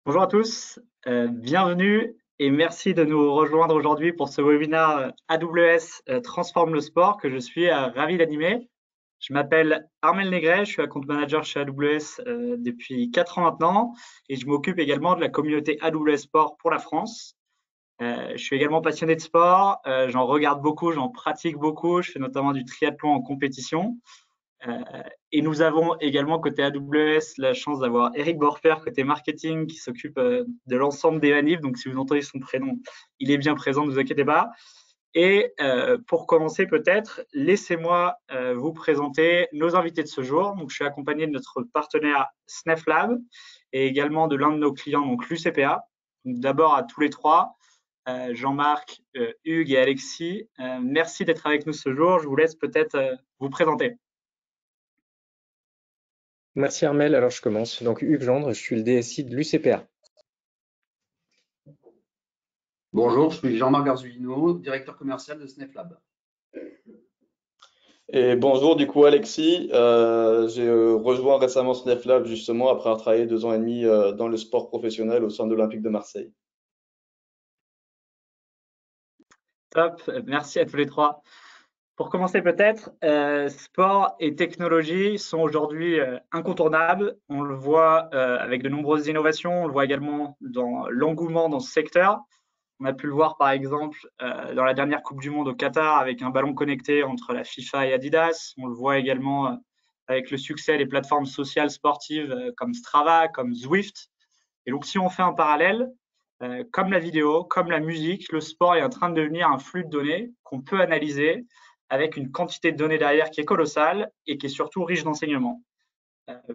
Bonjour à tous, bienvenue et merci de nous rejoindre aujourd'hui pour ce webinaire AWS Transforme le sport que je suis ravi d'animer. Je m'appelle Armel Négret, je suis account manager chez AWS depuis 4 ans maintenant et je m'occupe également de la communauté AWS Sport pour la France. Je suis également passionné de sport, j'en regarde beaucoup, j'en pratique beaucoup, je fais notamment du triathlon en compétition. Et nous avons également côté AWS la chance d'avoir Eric Borfer côté marketing qui s'occupe de l'ensemble des manifs. Donc si vous entendez son prénom, il est bien présent, ne vous inquiétez pas. Et pour commencer peut-être, laissez-moi vous présenter nos invités de ce jour. Donc je suis accompagné de notre partenaire SnefLab et également de l'un de nos clients, donc l'UCPA. D'abord à tous les trois, Jean-Marc, Hugues et Alexis, merci d'être avec nous ce jour. Je vous laisse peut-être vous présenter. Merci Armel, alors je commence. Donc Hugues Gendre, je suis le DSI de l'UCPA. Bonjour, je suis Jean-Marc Garzulino, directeur commercial de SnefLab. Et bonjour, du coup, Alexis. J'ai rejoint récemment SnefLab justement après avoir travaillé 2 ans et demi dans le sport professionnel au sein de l'Olympique de Marseille. Top, merci à tous les trois. Pour commencer peut-être, sport et technologie sont aujourd'hui incontournables. On le voit avec de nombreuses innovations, on le voit également dans l'engouement dans ce secteur. On a pu le voir par exemple dans la dernière Coupe du Monde au Qatar avec un ballon connecté entre la FIFA et Adidas. On le voit également avec le succès des plateformes sociales sportives comme Strava, comme Zwift. Et donc si on fait un parallèle, comme la vidéo, comme la musique, le sport est en train de devenir un flux de données qu'on peut analyser avec une quantité de données derrière qui est colossale et qui est surtout riche d'enseignements.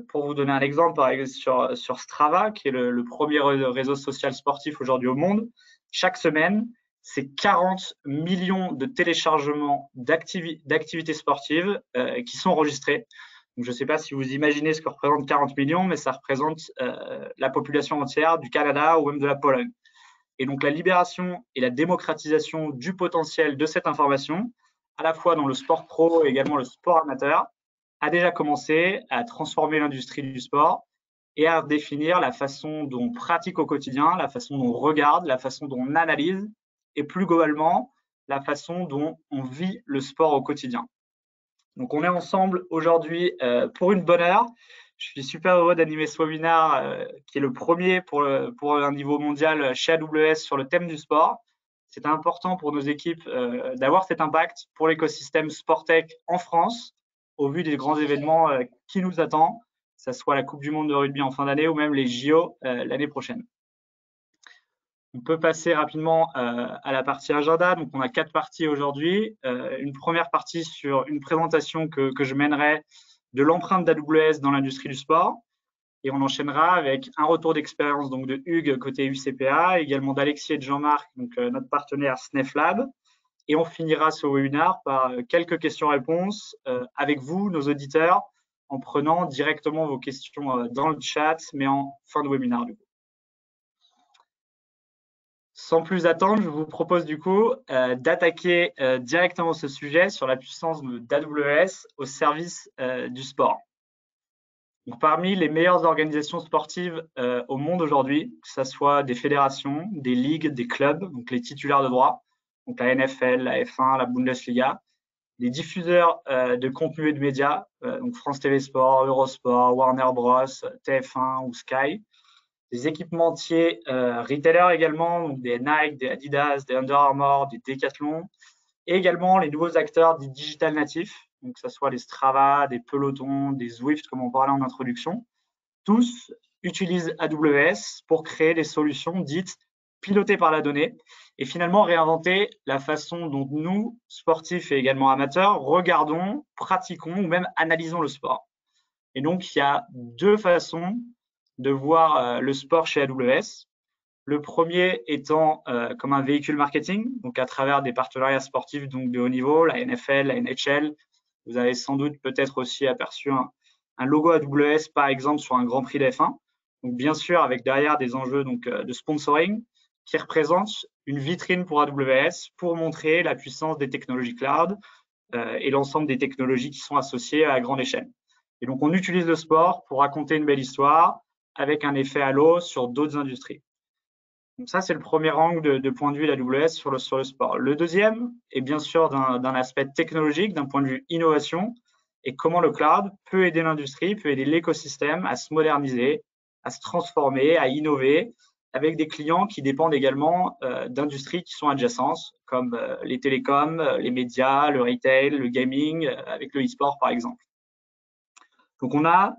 Pour vous donner un exemple, par exemple sur Strava, qui est le premier réseau social sportif aujourd'hui au monde, chaque semaine, c'est 40 millions de téléchargements d'activités sportives qui sont enregistrés. Donc, je ne sais pas si vous imaginez ce que représente 40 millions, mais ça représente la population entière du Canada ou même de la Pologne. Et donc, la libération et la démocratisation du potentiel de cette information, à la fois dans le sport pro et également le sport amateur, a déjà commencé à transformer l'industrie du sport et à définir la façon dont on pratique au quotidien, la façon dont on regarde, la façon dont on analyse et plus globalement, la façon dont on vit le sport au quotidien. Donc, on est ensemble aujourd'hui pour une bonne heure. Je suis super heureux d'animer ce webinaire qui est le premier pour un niveau mondial chez AWS sur le thème du sport. C'est important pour nos équipes d'avoir cet impact pour l'écosystème Sportech en France au vu des grands événements qui nous attendent, que ce soit la Coupe du Monde de rugby en fin d'année ou même les JO l'année prochaine. On peut passer rapidement à la partie agenda. Donc, on a 4 parties aujourd'hui. Une première partie sur une présentation que je mènerai de l'empreinte d'AWS dans l'industrie du sport. Et on enchaînera avec un retour d'expérience donc de Hugues côté UCPA, également d'Alexis et de Jean-Marc, donc notre partenaire SnefLab. Et on finira ce webinaire par quelques questions-réponses avec vous, nos auditeurs, en prenant directement vos questions dans le chat, mais en fin de webinaire du coup. Sans plus attendre, je vous propose du coup d'attaquer directement ce sujet sur la puissance d'AWS au service du sport. Donc, parmi les meilleures organisations sportives au monde aujourd'hui, que ce soit des fédérations, des ligues, des clubs, donc les titulaires de droit, donc la NFL, la F1, la Bundesliga, les diffuseurs de contenu et de médias, donc France TV Sport, Eurosport, Warner Bros, TF1 ou Sky, des équipementiers retailers également, donc des Nike, des Adidas, des Under Armour, des Decathlon, et également les nouveaux acteurs dits digital natifs, donc que ce soit les Strava, des Peloton, des Zwift, comme on parlait en introduction. Tous utilisent AWS pour créer des solutions dites pilotées par la donnée et finalement réinventer la façon dont nous, sportifs et également amateurs, regardons, pratiquons ou même analysons le sport. Et donc, il y a 2 façons de voir le sport chez AWS. Le premier étant comme un véhicule marketing, donc à travers des partenariats sportifs donc de haut niveau, la NFL, la NHL. Vous avez sans doute peut-être aussi aperçu un logo AWS par exemple sur un Grand Prix d'F1. Donc bien sûr avec derrière des enjeux donc de sponsoring qui représentent une vitrine pour AWS pour montrer la puissance des technologies cloud et l'ensemble des technologies qui sont associées à grande échelle. Et donc on utilise le sport pour raconter une belle histoire avec un effet halo sur d'autres industries. Donc ça, c'est le premier angle de point de vue d'AWS sur le sport. Le deuxième est bien sûr d'un aspect technologique, d'un point de vue innovation, et comment le cloud peut aider l'industrie, peut aider l'écosystème à se moderniser, à se transformer, à innover, avec des clients qui dépendent également d'industries qui sont adjacentes, comme les télécoms, les médias, le retail, le gaming, avec le e-sport par exemple. Donc on a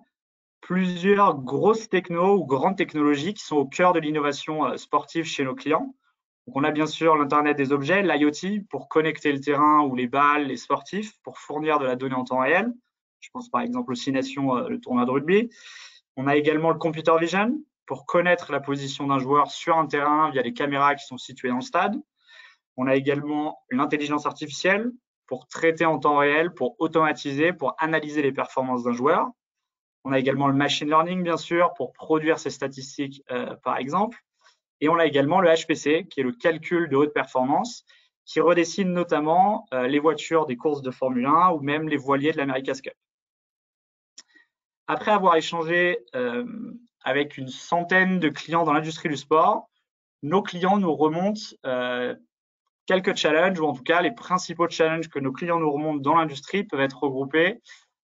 plusieurs grosses technos ou grandes technologies qui sont au cœur de l'innovation sportive chez nos clients. Donc on a bien sûr l'Internet des objets, l'IoT pour connecter le terrain ou les balles, les sportifs, pour fournir de la donnée en temps réel. Je pense par exemple aux 6 Nations, le tournoi de rugby. On a également le computer vision pour connaître la position d'un joueur sur un terrain via les caméras qui sont situées dans le stade. On a également l'intelligence artificielle pour traiter en temps réel, pour automatiser, pour analyser les performances d'un joueur. On a également le machine learning, bien sûr, pour produire ces statistiques, par exemple. Et on a également le HPC, qui est le calcul de haute performance, qui redessine notamment les voitures des courses de Formule 1 ou même les voiliers de l'America's Cup. Après avoir échangé avec une centaine de clients dans l'industrie du sport, nos clients nous remontent quelques challenges, ou en tout cas les principaux challenges que nos clients nous remontent dans l'industrie peuvent être regroupés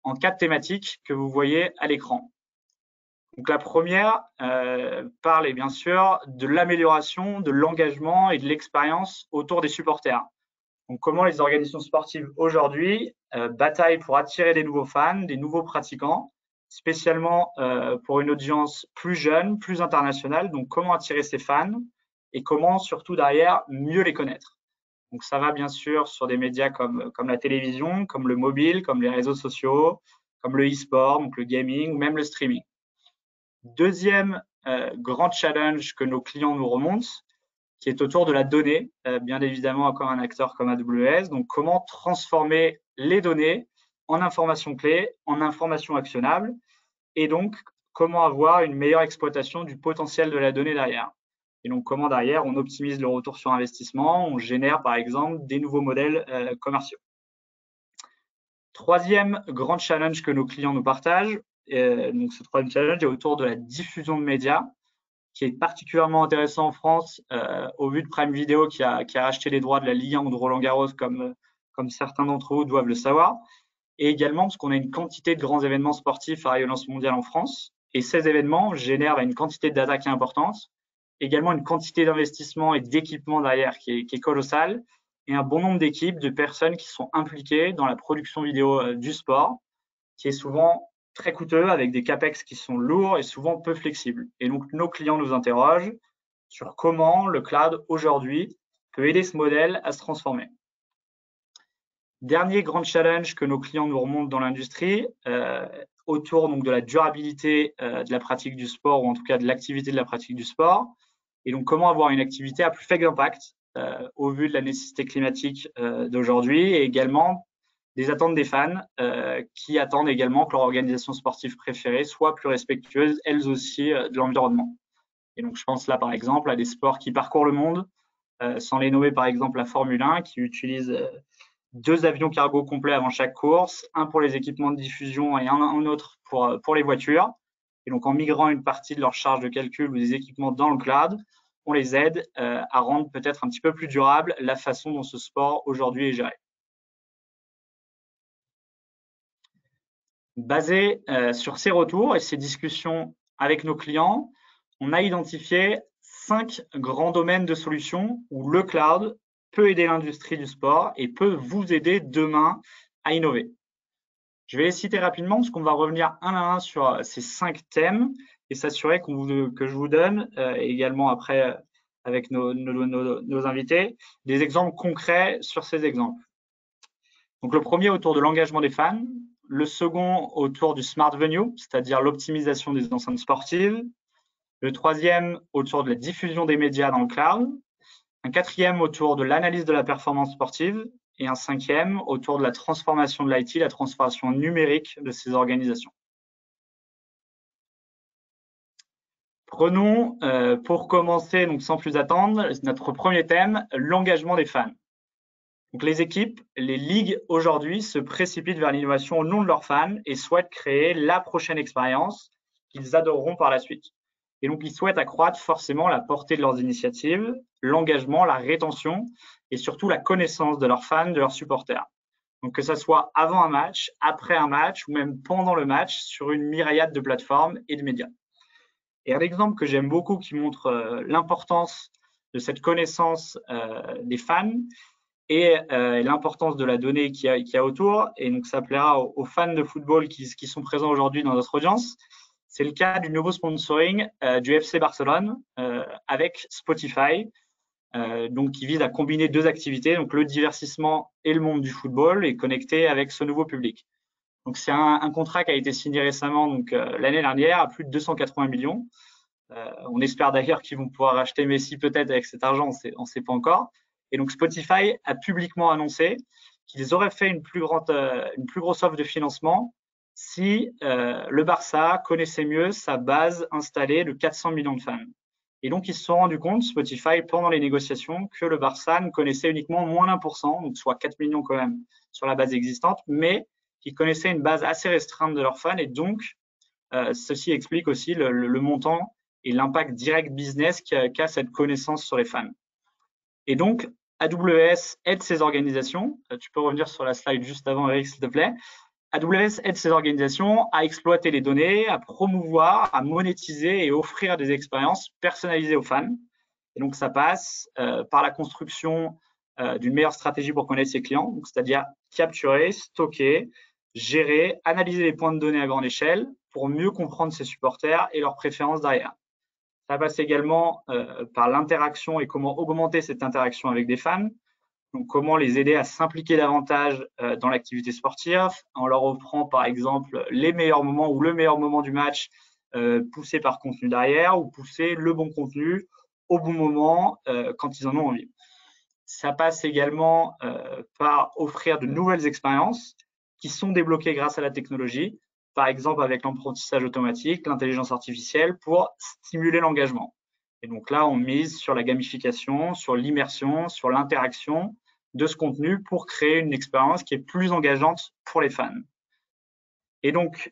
en 4 thématiques que vous voyez à l'écran. Donc la première parle bien sûr de l'amélioration, de l'engagement et de l'expérience autour des supporters. Donc comment les organisations sportives aujourd'hui bataillent pour attirer des nouveaux fans, des nouveaux pratiquants, spécialement pour une audience plus jeune, plus internationale. Donc comment attirer ces fans et comment surtout derrière mieux les connaître. Donc ça va bien sûr sur des médias comme la télévision, comme le mobile, comme les réseaux sociaux, comme le e-sport, donc le gaming ou même le streaming. Deuxième grand challenge que nos clients nous remontent, qui est autour de la donnée, bien évidemment encore un acteur comme AWS. Donc comment transformer les données en informations clés, en informations actionnables, et donc comment avoir une meilleure exploitation du potentiel de la donnée derrière. Et donc, comment derrière, on optimise le retour sur investissement, on génère par exemple des nouveaux modèles commerciaux. Troisième grand challenge que nos clients nous partagent, donc ce troisième challenge est autour de la diffusion de médias, qui est particulièrement intéressant en France au vu de Prime Video qui a racheté les droits de la Ligue 1 ou de Roland-Garros, comme certains d'entre vous doivent le savoir, et également parce qu'on a une quantité de grands événements sportifs à rayonnance mondiale en France, et ces événements génèrent une quantité de data qui est importante, également une quantité d'investissement et d'équipement derrière qui est colossale, et un bon nombre d'équipes, de personnes qui sont impliquées dans la production vidéo du sport, qui est souvent très coûteux avec des capex qui sont lourds et souvent peu flexibles. Et donc, nos clients nous interrogent sur comment le cloud aujourd'hui peut aider ce modèle à se transformer. Dernier grand challenge que nos clients nous remontent dans l'industrie, autour donc de la durabilité de la pratique du sport, ou en tout cas de l'activité de la pratique du sport, et donc comment avoir une activité à plus faible impact au vu de la nécessité climatique d'aujourd'hui, et également des attentes des fans qui attendent également que leur organisation sportive préférée soit plus respectueuse, elles aussi, de l'environnement. Et donc, je pense là, par exemple, à des sports qui parcourent le monde, sans les nommer, par exemple, la Formule 1, qui utilise 2 avions cargo complets avant chaque course, un pour les équipements de diffusion et un autre pour les voitures. Et donc, en migrant une partie de leur charge de calcul ou des équipements dans le cloud, on les aide à rendre peut-être un petit peu plus durable la façon dont ce sport aujourd'hui est géré. Basé sur ces retours et ces discussions avec nos clients, on a identifié 5 grands domaines de solutions où le cloud peut aider l'industrie du sport et peut vous aider demain à innover. Je vais les citer rapidement parce qu'on va revenir un à un sur ces 5 thèmes et s'assurer que je vous donne également après avec nos invités des exemples concrets sur ces exemples. Donc le premier autour de l'engagement des fans, le second autour du smart venue, c'est-à-dire l'optimisation des enceintes sportives, le troisième autour de la diffusion des médias dans le cloud, un quatrième autour de l'analyse de la performance sportive et un cinquième autour de la transformation de l'IT, la transformation numérique de ces organisations. Prenons pour commencer, donc sans plus attendre, notre premier thème, l'engagement des fans. Donc les équipes, les ligues aujourd'hui se précipitent vers l'innovation au nom de leurs fans et souhaitent créer la prochaine expérience qu'ils adoreront par la suite. Et donc, ils souhaitent accroître forcément la portée de leurs initiatives, l'engagement, la rétention et surtout la connaissance de leurs fans, de leurs supporters. Donc, que ça soit avant un match, après un match ou même pendant le match sur une myriade de plateformes et de médias. Et un exemple que j'aime beaucoup qui montre l'importance de cette connaissance des fans et l'importance de la donnée qu'il y a autour, et donc ça plaira aux fans de football qui sont présents aujourd'hui dans notre audience. C'est le cas du nouveau sponsoring du FC Barcelone avec Spotify, donc qui vise à combiner deux activités, donc le divertissement et le monde du football, et connecté avec ce nouveau public. Donc c'est un contrat qui a été signé récemment, donc l'année dernière, à plus de 280 millions. On espère d'ailleurs qu'ils vont pouvoir acheter Messi peut-être avec cet argent, on ne sait pas encore. Et donc Spotify a publiquement annoncé qu'ils auraient fait une plus grosse offre de financement si le Barça connaissait mieux sa base installée de 400 millions de fans. Et donc, ils se sont rendus compte, Spotify, pendant les négociations, que le Barça ne connaissait uniquement moins d'1%, donc soit 4 millions quand même sur la base existante, mais qu'ils connaissaient une base assez restreinte de leurs fans. Et donc, ceci explique aussi le montant et l'impact direct business qu'a cette connaissance sur les fans. Et donc, AWS aide ces organisations. Tu peux revenir sur la slide juste avant, Eric, s'il te plaît. AWS aide ces organisations à exploiter les données, à promouvoir, à monétiser et offrir des expériences personnalisées aux fans. Et donc, ça passe par la construction d'une meilleure stratégie pour connaître ses clients, c'est-à-dire capturer, stocker, gérer, analyser les points de données à grande échelle pour mieux comprendre ses supporters et leurs préférences derrière. Ça passe également par l'interaction et comment augmenter cette interaction avec des fans. Donc, comment les aider à s'impliquer davantage dans l'activité sportive en leur offrant, par exemple, les meilleurs moments ou le meilleur moment du match poussé par contenu derrière ou pousser le bon contenu au bon moment quand ils en ont envie. Ça passe également par offrir de nouvelles expériences qui sont débloquées grâce à la technologie, par exemple avec l'apprentissage automatique, l'intelligence artificielle pour stimuler l'engagement. Et donc là, on mise sur la gamification, sur l'immersion, sur l'interaction de ce contenu pour créer une expérience qui est plus engageante pour les fans. Et donc,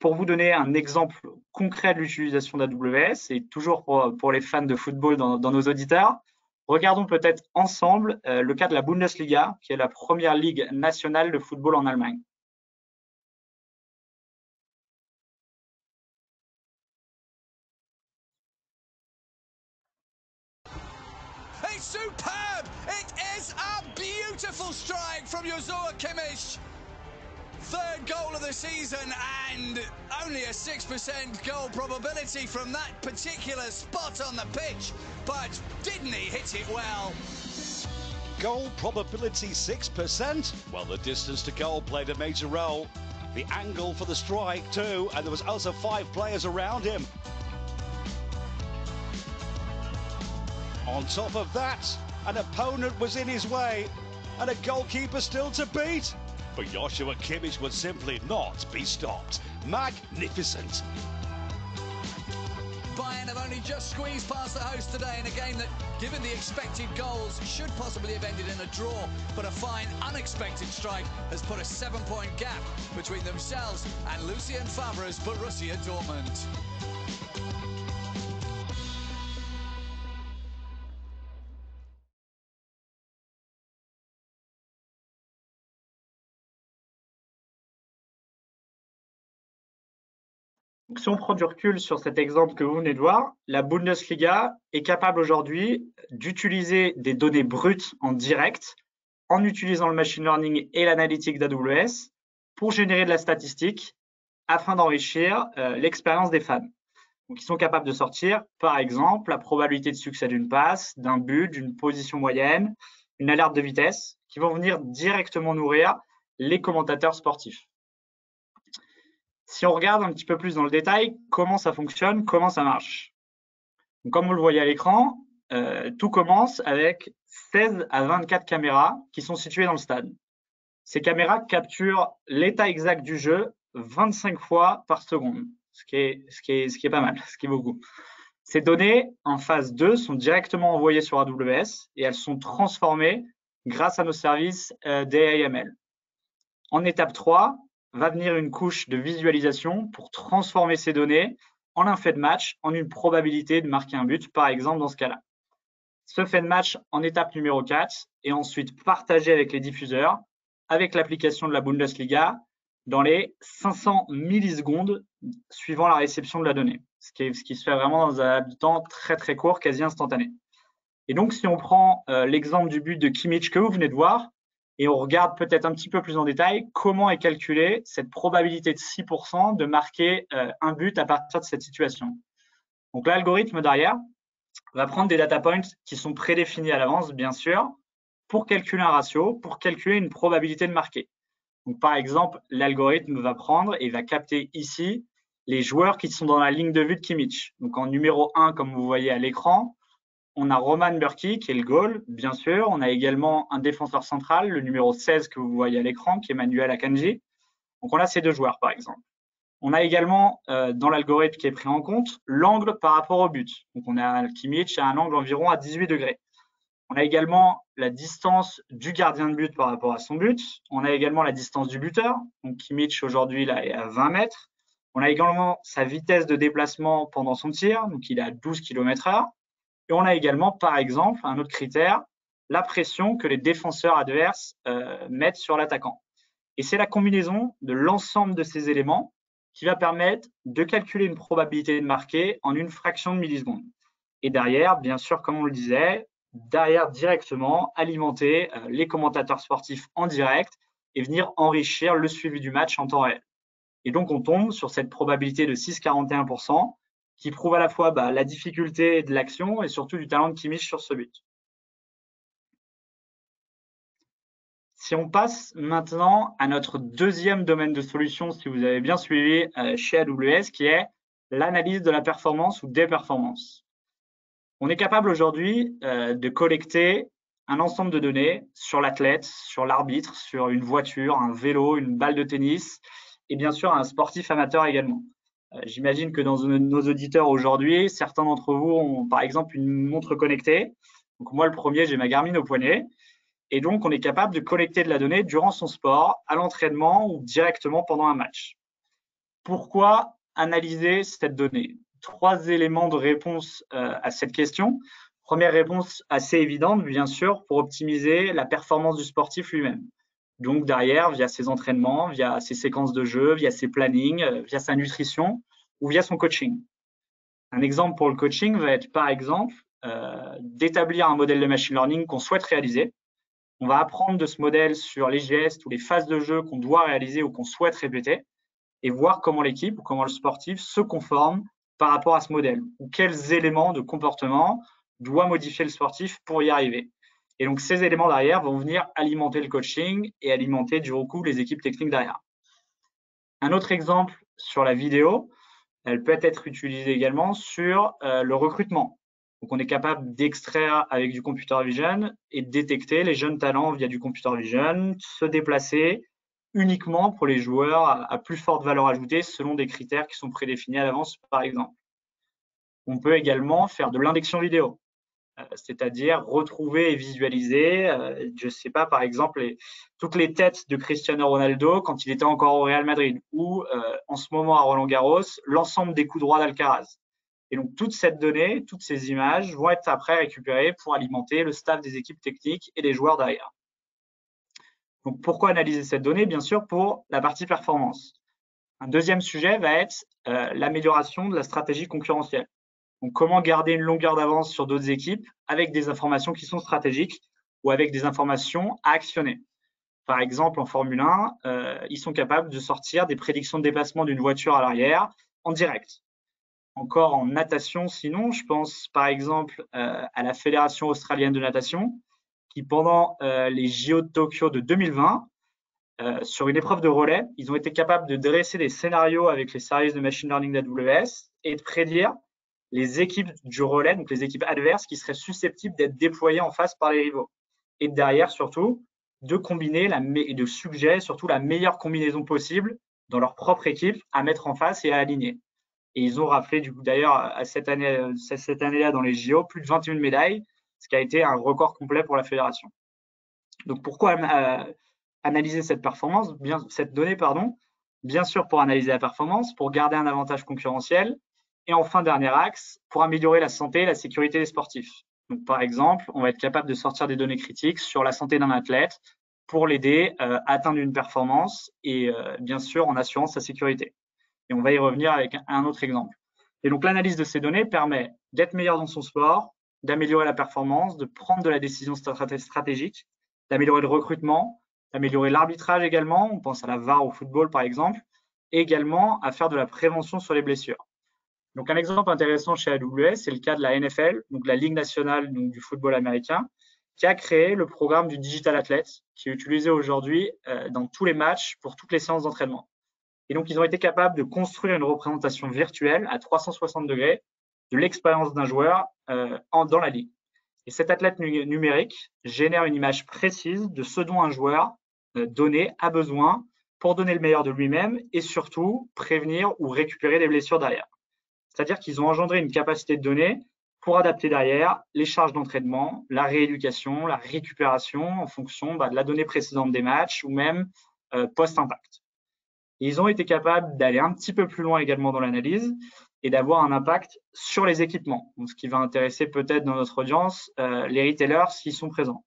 pour vous donner un exemple concret de l'utilisation d'AWS, et toujours pour les fans de football dans nos auditeurs, regardons peut-être ensemble le cas de la Bundesliga, qui est la première ligue nationale de football en Allemagne. It's superb! It is a beautiful strike from Joshua Kimmich. Third goal of the season and only a 6% goal probability from that particular spot on the pitch. But didn't he hit it well? Goal probability 6%? Well, the distance to goal played a major role. The angle for the strike too, and there was also 5 players around him. On top of that, an opponent was in his way and a goalkeeper still to beat. But Joshua Kimmich would simply not be stopped. Magnificent. Bayern have only just squeezed past the host today in a game that, given the expected goals, should possibly have ended in a draw. But a fine, unexpected strike has put a 7-point gap between themselves and Lucien Favre's Borussia Dortmund. Donc, si on prend du recul sur cet exemple que vous venez de voir, la Bundesliga est capable aujourd'hui d'utiliser des données brutes en direct en utilisant le machine learning et l'analytique d'AWS pour générer de la statistique afin d'enrichir l'expérience des fans. Donc, ils sont capables de sortir, par exemple, la probabilité de succès d'une passe, d'un but, d'une position moyenne, une alerte de vitesse, qui vont venir directement nourrir les commentateurs sportifs. Si on regarde un petit peu plus dans le détail, comment ça fonctionne, comment ça marche. Donc, comme vous le voyez à l'écran, tout commence avec 16 à 24 caméras qui sont situées dans le stade. Ces caméras capturent l'état exact du jeu 25 fois par seconde, ce qui est pas mal, ce qui est beaucoup. Ces données en phase 2 sont directement envoyées sur AWS et elles sont transformées grâce à nos services d'AIML. En étape 3, va venir une couche de visualisation pour transformer ces données en un fait de match, en une probabilité de marquer un but, par exemple dans ce cas-là. Ce fait de match en étape numéro 4 est ensuite partagé avec les diffuseurs, avec l'application de la Bundesliga, dans les 500 millisecondes suivant la réception de la donnée, ce qui se fait vraiment dans un temps très très court, quasi instantané. Et donc, si on prend l'exemple du but de Kimmich que vous venez de voir, et on regarde peut-être un petit peu plus en détail comment est calculée cette probabilité de 6% de marquer un but à partir de cette situation. Donc, l'algorithme derrière va prendre des data points qui sont prédéfinis à l'avance, bien sûr, pour calculer un ratio, pour calculer une probabilité de marquer. Donc, par exemple, l'algorithme va prendre et va capter ici les joueurs qui sont dans la ligne de vue de Kimmich. Donc, en numéro 1, comme vous voyez à l'écran, on a Roman Bürki qui est le goal, bien sûr. On a également un défenseur central, le numéro 16 que vous voyez à l'écran, qui est Manuel Akanji. Donc, on a ces deux joueurs, par exemple. On a également, dans l'algorithme qui est pris en compte, l'angle par rapport au but. Donc, on a Kimmich à un angle environ à 18 degrés. On a également la distance du gardien de but par rapport à son but. On a également la distance du buteur. Donc, Kimmich, aujourd'hui, là, est à 20 mètres. On a également sa vitesse de déplacement pendant son tir. Donc, il est à 12 km/h. Et on a également, par exemple, un autre critère, la pression que les défenseurs adverses mettent sur l'attaquant. Et c'est la combinaison de l'ensemble de ces éléments qui va permettre de calculer une probabilité de marquer en une fraction de milliseconde. Et derrière, bien sûr, comme on le disait, derrière directement alimenter les commentateurs sportifs en direct et venir enrichir le suivi du match en temps réel. Et donc, on tombe sur cette probabilité de 6,41%, qui prouve à la fois la difficulté de l'action et surtout du talent de Kimmich sur ce but. Si on passe maintenant à notre deuxième domaine de solution, si vous avez bien suivi chez AWS, qui est l'analyse de la performance ou des performances. On est capable aujourd'hui de collecter un ensemble de données sur l'athlète, sur l'arbitre, sur une voiture, un vélo, une balle de tennis et bien sûr un sportif amateur également. J'imagine que dans nos auditeurs aujourd'hui, certains d'entre vous ont par exemple une montre connectée. Donc moi, le premier, j'ai ma Garmin au poignet. Et donc, on est capable de collecter de la donnée durant son sport, à l'entraînement ou directement pendant un match. Pourquoi analyser cette donnée? 3 éléments de réponse à cette question. Première réponse assez évidente, bien sûr, pour optimiser la performance du sportif lui-même. Donc derrière, via ses entraînements, via ses séquences de jeu, via ses plannings, via sa nutrition ou via son coaching. Un exemple pour le coaching va être par exemple d'établir un modèle de machine learning qu'on souhaite réaliser. On va apprendre de ce modèle sur les gestes ou les phases de jeu qu'on doit réaliser ou qu'on souhaite répéter et voir comment l'équipe ou comment le sportif se conforme par rapport à ce modèle ou quels éléments de comportement doit modifier le sportif pour y arriver. Et donc, ces éléments derrière vont venir alimenter le coaching et alimenter du coup les équipes techniques derrière. Un autre exemple sur la vidéo, elle peut être utilisée également sur le recrutement. Donc, on est capable d'extraire avec du computer vision et de détecter les jeunes talents via du computer vision, se déplacer uniquement pour les joueurs à plus forte valeur ajoutée selon des critères qui sont prédéfinis à l'avance, par exemple. On peut également faire de l'indexion vidéo, c'est-à-dire retrouver et visualiser, je ne sais pas, par exemple, toutes les têtes de Cristiano Ronaldo quand il était encore au Real Madrid ou en ce moment à Roland-Garros, l'ensemble des coups droits d'Alcaraz. Et donc, toute cette donnée, toutes ces images vont être après récupérées pour alimenter le staff des équipes techniques et des joueurs derrière. Donc, pourquoi analyser cette donnée? Bien sûr, pour la partie performance. Un deuxième sujet va être l'amélioration de la stratégie concurrentielle. Donc, comment garder une longueur d'avance sur d'autres équipes avec des informations qui sont stratégiques ou avec des informations à actionner. Par exemple, en Formule 1, ils sont capables de sortir des prédictions de déplacement d'une voiture à l'arrière en direct. Encore en natation, sinon, je pense par exemple à la Fédération australienne de natation qui, pendant les JO de Tokyo de 2020, sur une épreuve de relais, ils ont été capables de dresser des scénarios avec les services de machine learning d'AWS et de prédire les équipes du relais, donc les équipes adverses qui seraient susceptibles d'être déployées en face par les rivaux. Et derrière, surtout, de combiner et de suggérer surtout la meilleure combinaison possible dans leur propre équipe à mettre en face et à aligner. Et ils ont raflé, du coup, d'ailleurs, cette année-là, dans les JO, plus de 21 médailles, ce qui a été un record complet pour la fédération. Donc, pourquoi analyser cette performance, cette donnée, pardon? Bien sûr, pour analyser la performance, pour garder un avantage concurrentiel, Et enfin, dernier axe, pour améliorer la santé et la sécurité des sportifs. Donc, par exemple, on va être capable de sortir des données critiques sur la santé d'un athlète pour l'aider à atteindre une performance et bien sûr en assurant sa sécurité. Et on va y revenir avec un autre exemple. Et donc, l'analyse de ces données permet d'être meilleur dans son sport, d'améliorer la performance, de prendre de la décision stratégique, d'améliorer le recrutement, d'améliorer l'arbitrage également. On pense à la VAR au football, par exemple, et également à faire de la prévention sur les blessures. Donc, un exemple intéressant chez AWS, c'est le cas de la NFL, donc la Ligue nationale du football américain, qui a créé le programme du Digital Athlete, qui est utilisé aujourd'hui dans tous les matchs pour toutes les séances d'entraînement. Et donc, ils ont été capables de construire une représentation virtuelle à 360 degrés de l'expérience d'un joueur dans la ligue. Et cet athlète numérique génère une image précise de ce dont un joueur donné a besoin pour donner le meilleur de lui-même et surtout prévenir ou récupérer des blessures derrière. C'est-à-dire qu'ils ont engendré une capacité de données pour adapter derrière les charges d'entraînement, la rééducation, la récupération en fonction de la donnée précédente des matchs ou même post-impact. Ils ont été capables d'aller un petit peu plus loin également dans l'analyse et d'avoir un impact sur les équipements. Donc, ce qui va intéresser peut-être dans notre audience les retailers s'ils sont présents,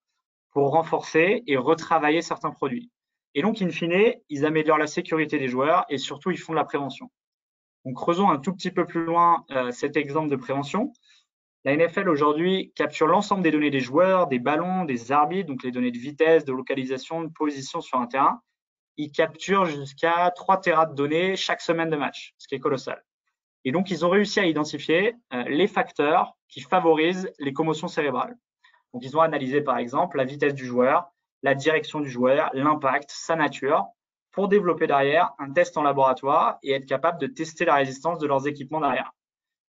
pour renforcer et retravailler certains produits. Et donc, in fine, ils améliorent la sécurité des joueurs et surtout, ils font de la prévention. Donc, creusons un tout petit peu plus loin cet exemple de prévention. La NFL aujourd'hui capture l'ensemble des données des joueurs, des ballons, des arbitres, donc les données de vitesse, de localisation, de position sur un terrain. Ils capturent jusqu'à 3 téras de données chaque semaine de match, ce qui est colossal. Et donc, ils ont réussi à identifier les facteurs qui favorisent les commotions cérébrales. Donc, ils ont analysé, par exemple, la vitesse du joueur, la direction du joueur, l'impact, sa nature, pour développer derrière un test en laboratoire et être capable de tester la résistance de leurs équipements derrière.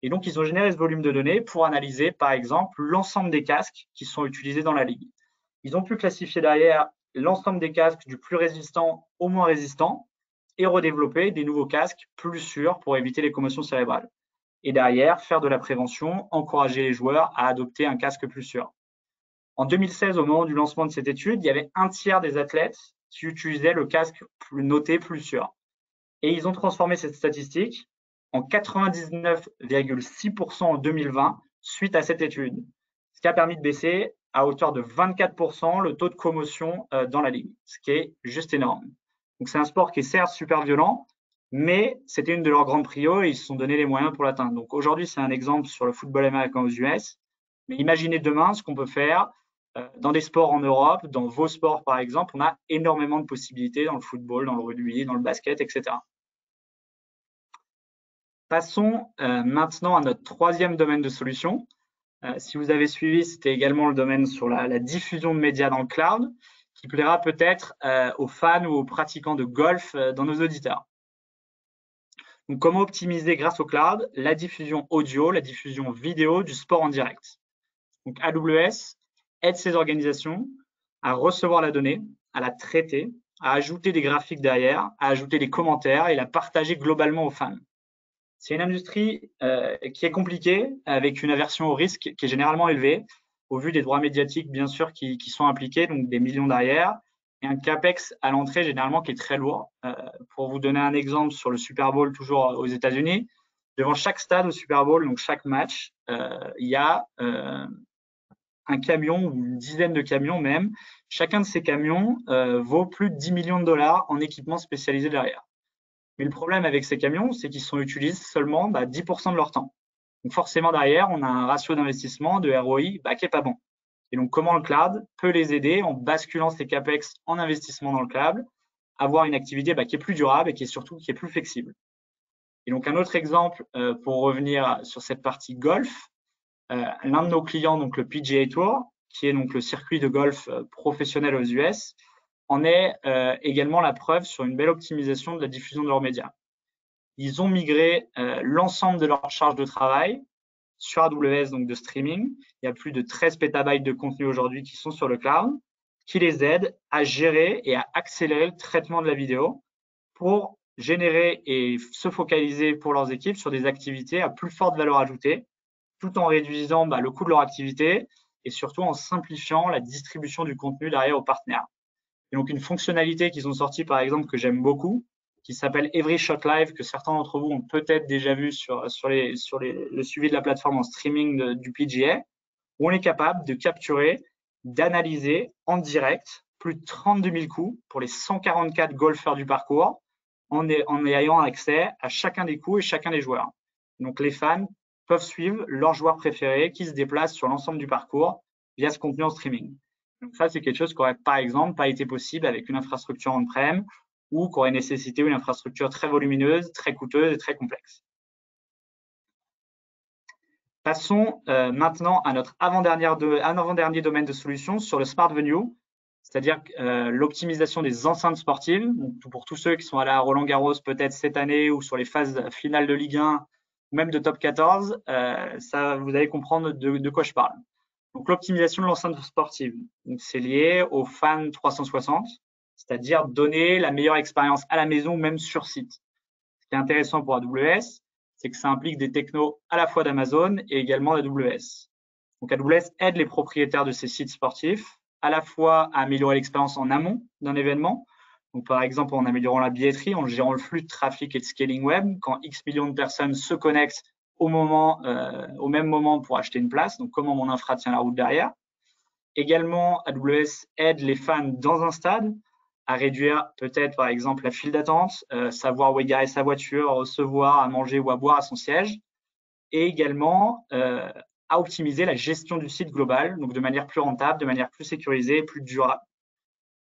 Et donc, ils ont généré ce volume de données pour analyser, par exemple, l'ensemble des casques qui sont utilisés dans la ligue. Ils ont pu classifier derrière l'ensemble des casques du plus résistant au moins résistant et redévelopper des nouveaux casques plus sûrs pour éviter les commotions cérébrales. Et derrière, faire de la prévention, encourager les joueurs à adopter un casque plus sûr. En 2016, au moment du lancement de cette étude, il y avait un tiers des athlètes qui utilisaient le casque noté plus sûr. Et ils ont transformé cette statistique en 99,6% en 2020 suite à cette étude, ce qui a permis de baisser à hauteur de 24% le taux de commotion dans la ligue, ce qui est juste énorme. Donc, c'est un sport qui est certes super violent, mais c'était une de leurs grandes prios et ils se sont donné les moyens pour l'atteindre. Donc, aujourd'hui, c'est un exemple sur le football américain aux US, mais imaginez demain ce qu'on peut faire dans des sports en Europe, dans vos sports par exemple. On a énormément de possibilités dans le football, dans le rugby, dans le basket, etc. Passons maintenant à notre troisième domaine de solution. Si vous avez suivi, c'était également le domaine sur la diffusion de médias dans le cloud, qui plaira peut-être aux fans ou aux pratiquants de golf dans nos auditeurs. Donc, comment optimiser grâce au cloud la diffusion audio, la diffusion vidéo du sport en direct. Donc, AWS aide ces organisations à recevoir la donnée, à la traiter, à ajouter des graphiques derrière, à ajouter des commentaires et la partager globalement aux fans. C'est une industrie qui est compliquée, avec une aversion au risque qui est généralement élevée, au vu des droits médiatiques, bien sûr, qui sont impliqués, donc des millions derrière, et un CAPEX à l'entrée, généralement, qui est très lourd. Pour vous donner un exemple sur le Super Bowl, toujours aux États-Unis, devant chaque stade au Super Bowl, donc chaque match, il y a un camion ou une dizaine de camions même. Chacun de ces camions vaut plus de 10 millions de dollars en équipement spécialisé derrière. Mais le problème avec ces camions, c'est qu'ils sont utilisés seulement 10% de leur temps. Donc forcément, derrière, on a un ratio d'investissement de ROI qui n'est pas bon. Et donc, comment le cloud peut les aider en basculant ces CAPEX en investissement dans le cloud, avoir une activité qui est plus durable et qui est plus flexible. Et donc, un autre exemple pour revenir sur cette partie golf, l'un de nos clients, donc le PGA Tour, qui est donc le circuit de golf professionnel aux US, en est également la preuve sur une belle optimisation de la diffusion de leurs médias. Ils ont migré l'ensemble de leur charge de travail sur AWS, donc de streaming. Il y a plus de 13 pétabytes de contenu aujourd'hui qui sont sur le cloud, qui les aident à gérer et à accélérer le traitement de la vidéo pour générer et se focaliser pour leurs équipes sur des activités à plus forte valeur ajoutée, tout en réduisant le coût de leur activité et surtout en simplifiant la distribution du contenu derrière aux partenaires. Et donc, une fonctionnalité qu'ils ont sortie, par exemple, que j'aime beaucoup, qui s'appelle Every Shot Live, que certains d'entre vous ont peut-être déjà vu sur le suivi de la plateforme en streaming du PGA, où on est capable de capturer, d'analyser en direct plus de 32 000 coups pour les 144 golfeurs du parcours, en ayant accès à chacun des coups et chacun des joueurs. Donc, les fans peuvent suivre leurs joueurs préférés qui se déplacent sur l'ensemble du parcours via ce contenu en streaming. Donc, ça, c'est quelque chose qui aurait, par exemple, pas été possible avec une infrastructure on-prem ou qui aurait nécessité une infrastructure très volumineuse, très coûteuse et très complexe. Passons maintenant à notre avant-dernier domaine de solution sur le Smart Venue, c'est-à-dire l'optimisation des enceintes sportives. Donc, pour tous ceux qui sont allés à Roland-Garros peut-être cette année ou sur les phases finales de Ligue 1 ou même de Top 14, ça, vous allez comprendre de quoi je parle. Donc, l'optimisation de l'enceinte sportive, c'est lié au Fan 360, c'est-à-dire donner la meilleure expérience à la maison ou même sur site. Ce qui est intéressant pour AWS, c'est que ça implique des technos à la fois d'Amazon et également d'AWS. Donc, AWS aide les propriétaires de ces sites sportifs à la fois à améliorer l'expérience en amont d'un événement. Donc, par exemple, en améliorant la billetterie, en gérant le flux de trafic et de scaling web, quand X millions de personnes se connectent au même moment pour acheter une place. Donc, comment mon infra tient la route derrière. Également, AWS aide les fans dans un stade à réduire peut-être, par exemple, la file d'attente, savoir où égarer sa voiture, recevoir à manger ou à boire à son siège. Et également, à optimiser la gestion du site global, donc de manière plus rentable, de manière plus sécurisée, plus durable.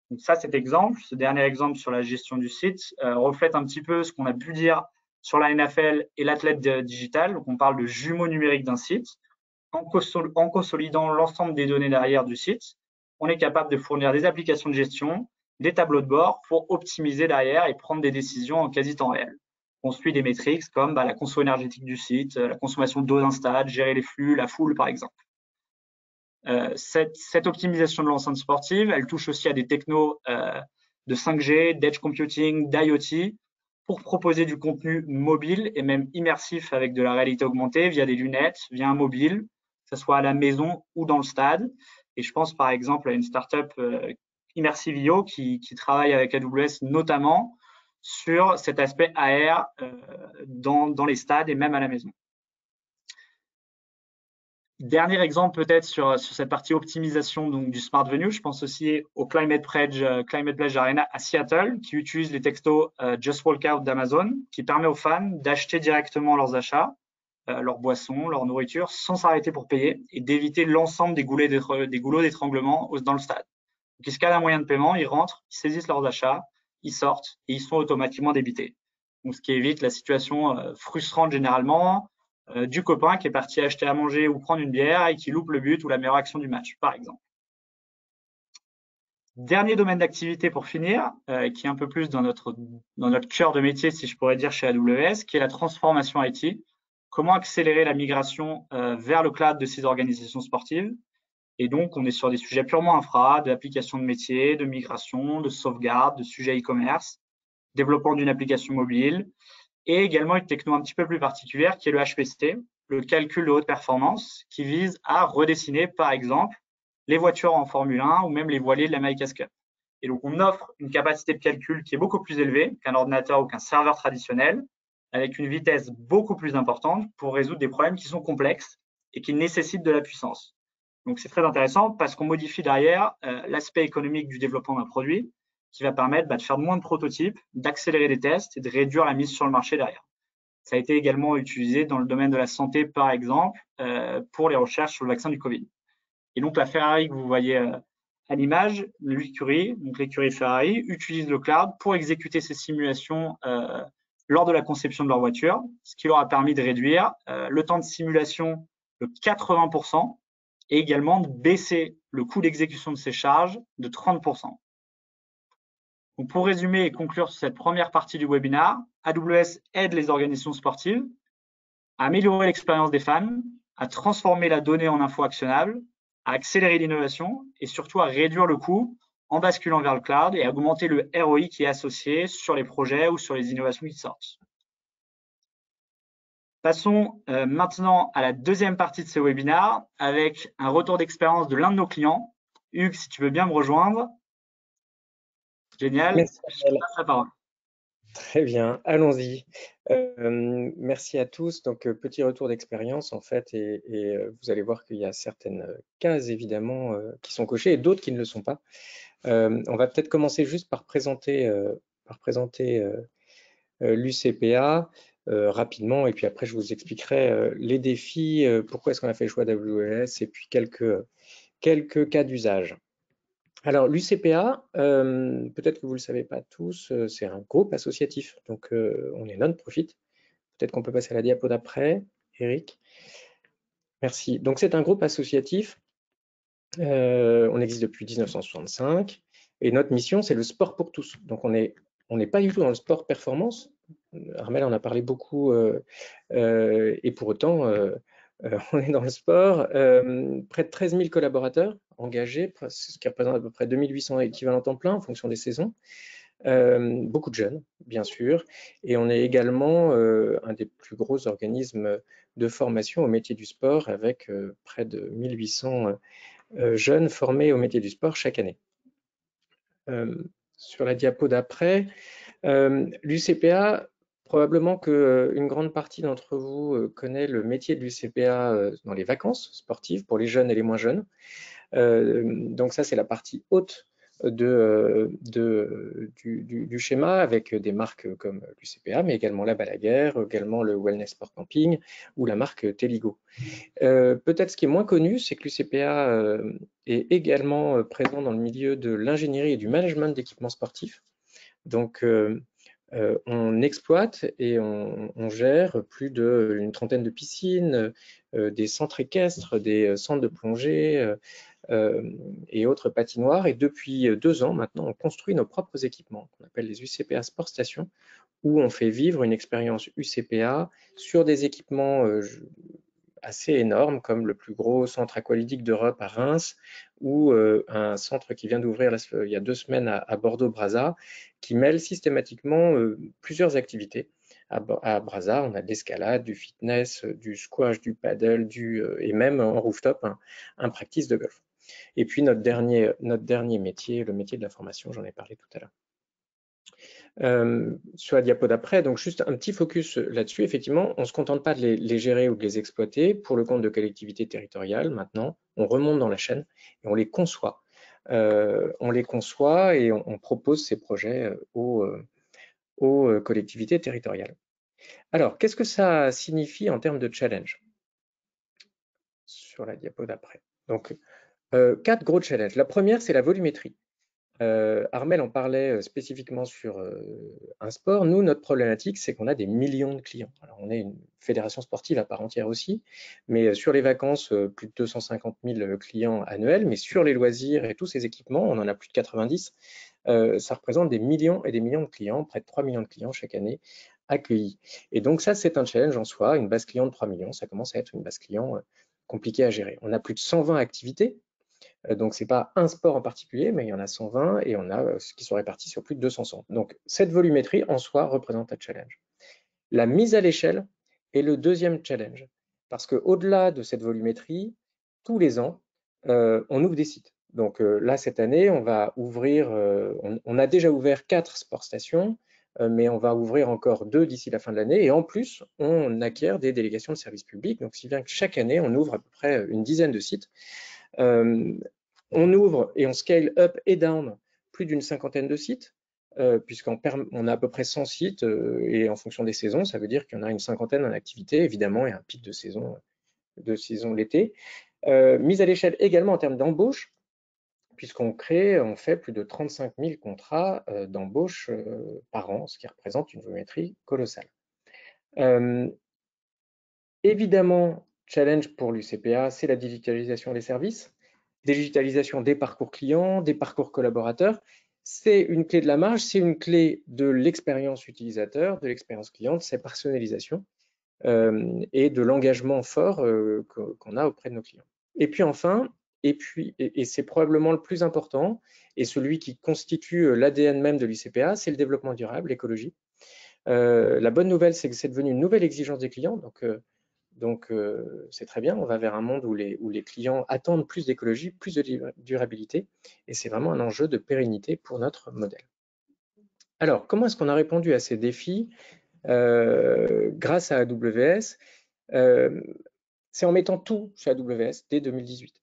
Donc ça, cet exemple, ce dernier exemple sur la gestion du site, reflète un petit peu ce qu'on a pu dire sur la NFL et l'athlète digital. Donc on parle de jumeaux numériques d'un site. En consolidant l'ensemble des données derrière du site, on est capable de fournir des applications de gestion, des tableaux de bord pour optimiser derrière et prendre des décisions en quasi temps réel. On suit des métriques comme la conso énergétique du site, la consommation d'eau d'un stade, gérer les flux, la foule par exemple. Cette optimisation de l'enceinte sportive, elle touche aussi à des technos de 5G, d'edge computing, d'IoT pour proposer du contenu mobile et même immersif avec de la réalité augmentée via des lunettes, via un mobile, que ce soit à la maison ou dans le stade. Et je pense par exemple à une startup Immersive.io qui travaille avec AWS notamment sur cet aspect AR dans les stades et même à la maison. Dernier exemple peut-être sur cette partie optimisation donc, du Smart Venue, je pense aussi au Climate Pledge Arena à Seattle qui utilise les textos Just Walk Out d'Amazon qui permet aux fans d'acheter directement leurs achats, leurs boissons, leur nourriture sans s'arrêter pour payer et d'éviter l'ensemble des goulots d'étranglement dans le stade. Donc, ils scannent un moyen de paiement, ils rentrent, ils saisissent leurs achats, ils sortent et ils sont automatiquement débités. Donc, ce qui évite la situation frustrante généralement du copain qui est parti acheter à manger ou prendre une bière et qui loupe le but ou la meilleure action du match, par exemple. Dernier domaine d'activité pour finir, qui est un peu plus dans notre cœur de métier, si je pourrais dire, chez AWS, qui est la transformation IT. Comment accélérer la migration vers le cloud de ces organisations sportives. Et donc, on est sur des sujets purement infra, d'applications de métier, de migration, de sauvegarde, de sujets e-commerce, développement d'une application mobile, et également une techno un petit peu plus particulière qui est le HPC, le calcul de haute performance, qui vise à redessiner, par exemple, les voitures en Formule 1 ou même les voiliers de la America's Cup. Et donc, on offre une capacité de calcul qui est beaucoup plus élevée qu'un ordinateur ou qu'un serveur traditionnel, avec une vitesse beaucoup plus importante pour résoudre des problèmes qui sont complexes et qui nécessitent de la puissance. Donc, c'est très intéressant parce qu'on modifie derrière l'aspect économique du développement d'un produit qui va permettre de faire moins de prototypes, d'accélérer les tests et de réduire la mise sur le marché derrière. Ça a été également utilisé dans le domaine de la santé, par exemple, pour les recherches sur le vaccin du Covid. Et donc, la Ferrari que vous voyez à l'image, l'écurie, donc l'écurie Ferrari, utilise le cloud pour exécuter ces simulations lors de la conception de leur voiture, ce qui leur a permis de réduire le temps de simulation de 80% et également de baisser le coût d'exécution de ces charges de 30%. Donc, pour résumer et conclure cette première partie du webinaire, AWS aide les organisations sportives à améliorer l'expérience des fans, à transformer la donnée en info actionnable, à accélérer l'innovation et surtout à réduire le coût en basculant vers le cloud et à augmenter le ROI qui est associé sur les projets ou sur les innovations qui sortent. Passons maintenant à la deuxième partie de ce webinaire avec un retour d'expérience de l'un de nos clients. Hugues, si tu veux bien me rejoindre. Génial. Merci, je te passe la parole. Très bien, allons-y. Merci à tous. Donc, petit retour d'expérience en fait, et vous allez voir qu'il y a certaines cases évidemment qui sont cochées et d'autres qui ne le sont pas. On va peut-être commencer juste par présenter l'UCPA rapidement, et puis après je vous expliquerai les défis, pourquoi est-ce qu'on a fait le choix d'AWS, et puis quelques cas d'usage. Alors, l'UCPA, peut-être que vous ne le savez pas tous, c'est un groupe associatif, donc on est non-profit. Peut-être qu'on peut passer à la diapo d'après, Eric. Merci. Donc, c'est un groupe associatif, on existe depuis 1965, et notre mission, c'est le sport pour tous. Donc, on n'est pas du tout dans le sport performance. Armel en a parlé beaucoup, et pour autant, on est dans le sport. Près de 13 000 collaborateurs engagés, ce qui représente à peu près 2800 équivalents temps plein en fonction des saisons. Beaucoup de jeunes, bien sûr. Et on est également un des plus gros organismes de formation au métier du sport, avec près de 1800 jeunes formés au métier du sport chaque année. Sur la diapo d'après, l'UCPA, probablement qu'une grande partie d'entre vous connaît le métier de l'UCPA dans les vacances sportives pour les jeunes et les moins jeunes. Donc ça, c'est la partie haute du schéma, avec des marques comme l'UCPA, mais également la Balaguer, également le Wellness Sport Camping ou la marque Teligo. Peut-être ce qui est moins connu, c'est que l'UCPA est également présent dans le milieu de l'ingénierie et du management d'équipements sportifs. Donc, on exploite et on gère plus d'une trentaine de piscines, des centres équestres, des centres de plongée et autres patinoires. Et depuis 2 ans maintenant, on construit nos propres équipements, qu'on appelle les UCPA Sport Stations, où on fait vivre une expérience UCPA sur des équipements assez énormes, comme le plus gros centre aqualudique d'Europe à Reims, ou un centre qui vient d'ouvrir il y a 2 semaines à Bordeaux-Brazza, qui mêle systématiquement plusieurs activités. À Brazza, on a de l'escalade, du fitness, du squash, du paddle, et même en rooftop, un practice de golf. Et puis notre dernier métier, le métier de la formation, j'en ai parlé tout à l'heure. Sur la diapo d'après, donc juste un petit focus là-dessus. Effectivement, on ne se contente pas de les gérer ou de les exploiter pour le compte de collectivités territoriales. Maintenant, on remonte dans la chaîne et on les conçoit. Et on propose ces projets aux collectivités territoriales. Alors, qu'est-ce que ça signifie en termes de challenge? Sur la diapo d'après. Donc, 4 gros challenges. La première, c'est la volumétrie. Armel en parlait spécifiquement sur un sport. Nous, notre problématique, c'est qu'on a des millions de clients. Alors, on est une fédération sportive à part entière aussi, mais sur les vacances, plus de 250 000 clients annuels, mais sur les loisirs et tous ces équipements, on en a plus de 90. Ça représente des millions et des millions de clients, près de 3 millions de clients chaque année accueillis. Et donc ça, c'est un challenge en soi. Une base client de 3 millions, ça commence à être une base client compliquée à gérer. On a plus de 120 activités. Donc, ce n'est pas un sport en particulier, mais il y en a 120 et on a ce qui sont répartis sur plus de 200 centres. Donc, cette volumétrie en soi représente un challenge. La mise à l'échelle est le deuxième challenge, parce qu'au-delà de cette volumétrie, tous les ans, on ouvre des sites. Donc là, cette année, on va ouvrir, on a déjà ouvert 4 sport stations, mais on va ouvrir encore 2 d'ici la fin de l'année. Et en plus, on acquiert des délégations de services publics. Donc, si bien que chaque année, on ouvre à peu près une dizaine de sites. On ouvre et on scale up et down plus d'une cinquantaine de sites, puisqu'on a à peu près 100 sites, et en fonction des saisons, ça veut dire qu'il y en a une cinquantaine en activité, évidemment, et un pic de saison l'été. Mise à l'échelle également en termes d'embauche, puisqu'on fait plus de 35 000 contrats d'embauche par an, ce qui représente une volumétrie colossale. Évidemment, challenge pour l'UCPA, c'est la digitalisation des services, digitalisation des parcours clients, des parcours collaborateurs. C'est une clé de la marge, c'est une clé de l'expérience utilisateur, de l'expérience client, de sa personnalisation et de l'engagement fort qu'on a auprès de nos clients. Et puis enfin, et c'est probablement le plus important, et celui qui constitue l'ADN même de l'UCPA, c'est le développement durable, l'écologie. La bonne nouvelle, c'est que c'est devenu une nouvelle exigence des clients, donc c'est très bien, on va vers un monde où les clients attendent plus d'écologie, plus de durabilité, et c'est vraiment un enjeu de pérennité pour notre modèle. Alors, comment est-ce qu'on a répondu à ces défis grâce à AWS? C'est en mettant tout chez AWS dès 2018.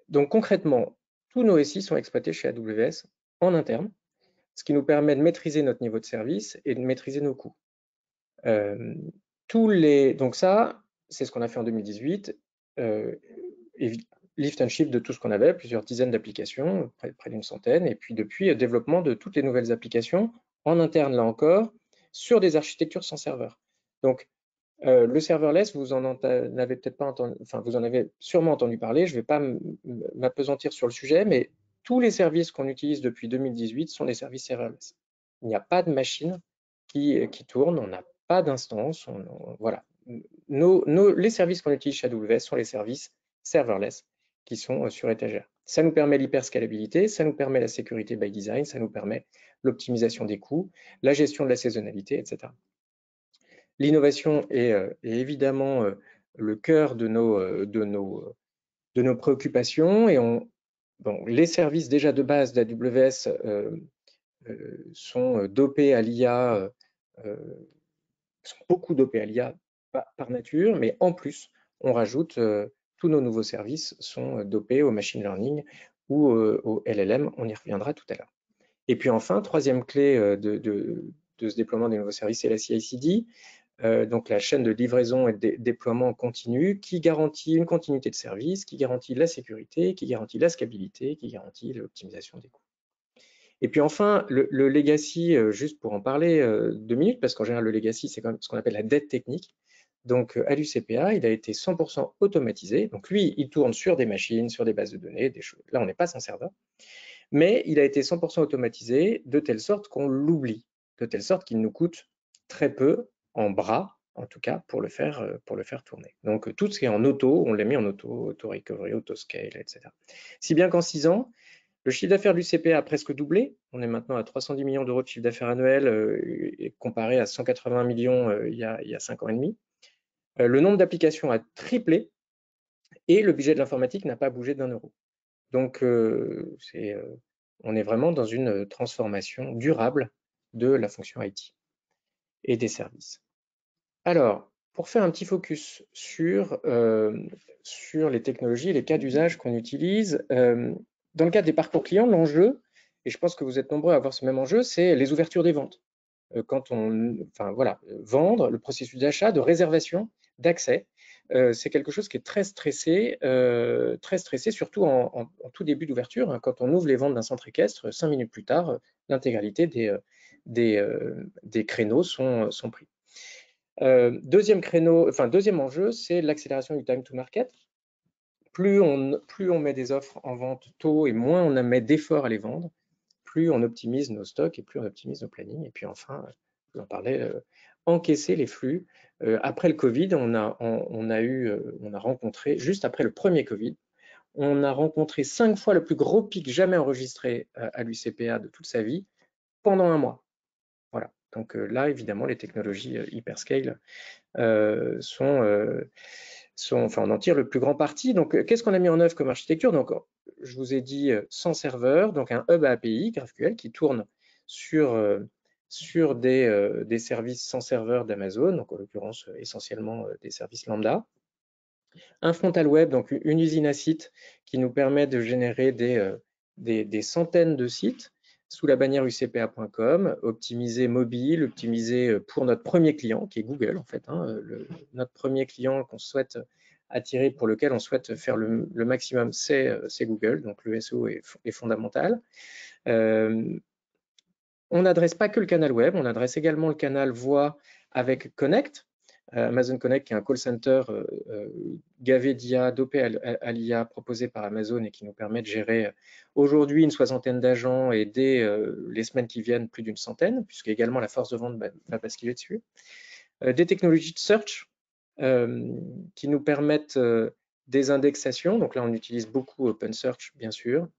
Donc concrètement, tous nos SI sont exploités chez AWS en interne, ce qui nous permet de maîtriser notre niveau de service et de maîtriser nos coûts. Donc ça, c'est ce qu'on a fait en 2018. Lift and shift de tout ce qu'on avait, plusieurs dizaines d'applications, près d'une centaine, et puis depuis, développement de toutes les nouvelles applications, en interne là encore, sur des architectures sans serveur. Donc, le serverless, vous en avez peut-être pas entendu, enfin, vous en avez sûrement entendu parler, je ne vais pas m'appesantir sur le sujet, mais tous les services qu'on utilise depuis 2018 sont des services serverless. Il n'y a pas de machine qui tourne, on n'a pas d'instance, voilà. Les services qu'on utilise chez AWS sont les services serverless qui sont sur étagère. Ça nous permet l'hyperscalabilité, ça nous permet la sécurité by design, ça nous permet l'optimisation des coûts, la gestion de la saisonnalité, etc. L'innovation est évidemment le cœur de nos préoccupations et les services déjà de base d'AWS sont dopés à l'IA, sont beaucoup dopés à l'IA par nature, mais en plus, on rajoute tous nos nouveaux services sont dopés au machine learning ou au LLM, on y reviendra tout à l'heure. Et puis enfin, troisième clé de ce déploiement des nouveaux services, c'est la CI/CD, donc la chaîne de livraison et de déploiement continu qui garantit une continuité de service, qui garantit la sécurité, qui garantit la scalabilité, qui garantit l'optimisation des coûts. Et puis enfin, le legacy, juste pour en parler 2 minutes, parce qu'en général, le legacy, c'est quand même ce qu'on appelle la dette technique. Donc, à l'UCPA, il a été 100% automatisé. Donc, lui, il tourne sur des machines, sur des bases de données, des choses. Là, on n'est pas sans serveur. Mais il a été 100% automatisé de telle sorte qu'on l'oublie, de telle sorte qu'il nous coûte très peu en bras, en tout cas, pour le faire tourner. Donc, tout ce qui est en auto, on l'a mis en auto-recovery, auto-scale, etc. Si bien qu'en 6 ans, le chiffre d'affaires du CPA a presque doublé. On est maintenant à 310 millions d'euros de chiffre d'affaires annuel, comparé à 180 millions il y a 5 ans et demi. Le nombre d'applications a triplé et le budget de l'informatique n'a pas bougé d'1 euro. Donc, on est vraiment dans une transformation durable de la fonction IT et des services. Alors, pour faire un petit focus sur les technologies et les cas d'usage qu'on utilise, dans le cadre des parcours clients, l'enjeu, et je pense que vous êtes nombreux à avoir ce même enjeu, c'est les ouvertures des ventes. Vendre, le processus d'achat, de réservation, d'accès, c'est quelque chose qui est très stressé, surtout en tout début d'ouverture. Quand on ouvre les ventes d'un centre équestre, 5 minutes plus tard, l'intégralité des créneaux sont pris. Deuxième enjeu, c'est l'accélération du time to market. Plus on met des offres en vente tôt et moins on met d'efforts à les vendre, plus on optimise nos stocks et plus on optimise nos plannings. Et puis enfin, je vous en parlais, encaisser les flux. Après le Covid, on a rencontré, juste après le premier Covid, on a rencontré 5 fois le plus gros pic jamais enregistré à l'UCPA de toute sa vie pendant 1 mois. Voilà. Donc là, évidemment, les technologies hyperscale on en tire le plus grand parti. Donc, qu'est-ce qu'on a mis en œuvre comme architecture? Donc, je vous ai dit 100 serveurs, donc un hub à API GraphQL qui tourne sur des services sans serveur d'Amazon, donc en l'occurrence essentiellement des services lambda. Un frontal web, donc une usine à sites qui nous permet de générer des centaines de sites sous la bannière ucpa.com, optimisé mobile, optimisé pour notre premier client qui est Google en fait. Notre premier client qu'on souhaite attirer, pour lequel on souhaite faire le maximum, c'est Google, donc le SEO est fondamental. On n'adresse pas que le canal web, on adresse également le canal voix avec Connect, Amazon Connect, qui est un call center gavé d'IA, dopé à l'IA proposé par Amazon et qui nous permet de gérer aujourd'hui une 60aine d'agents et dès les semaines qui viennent plus d'une centaine, puisque également la force de vente va basculer dessus. Des technologies de search qui nous permettent des indexations, donc là on utilise beaucoup OpenSearch bien sûr,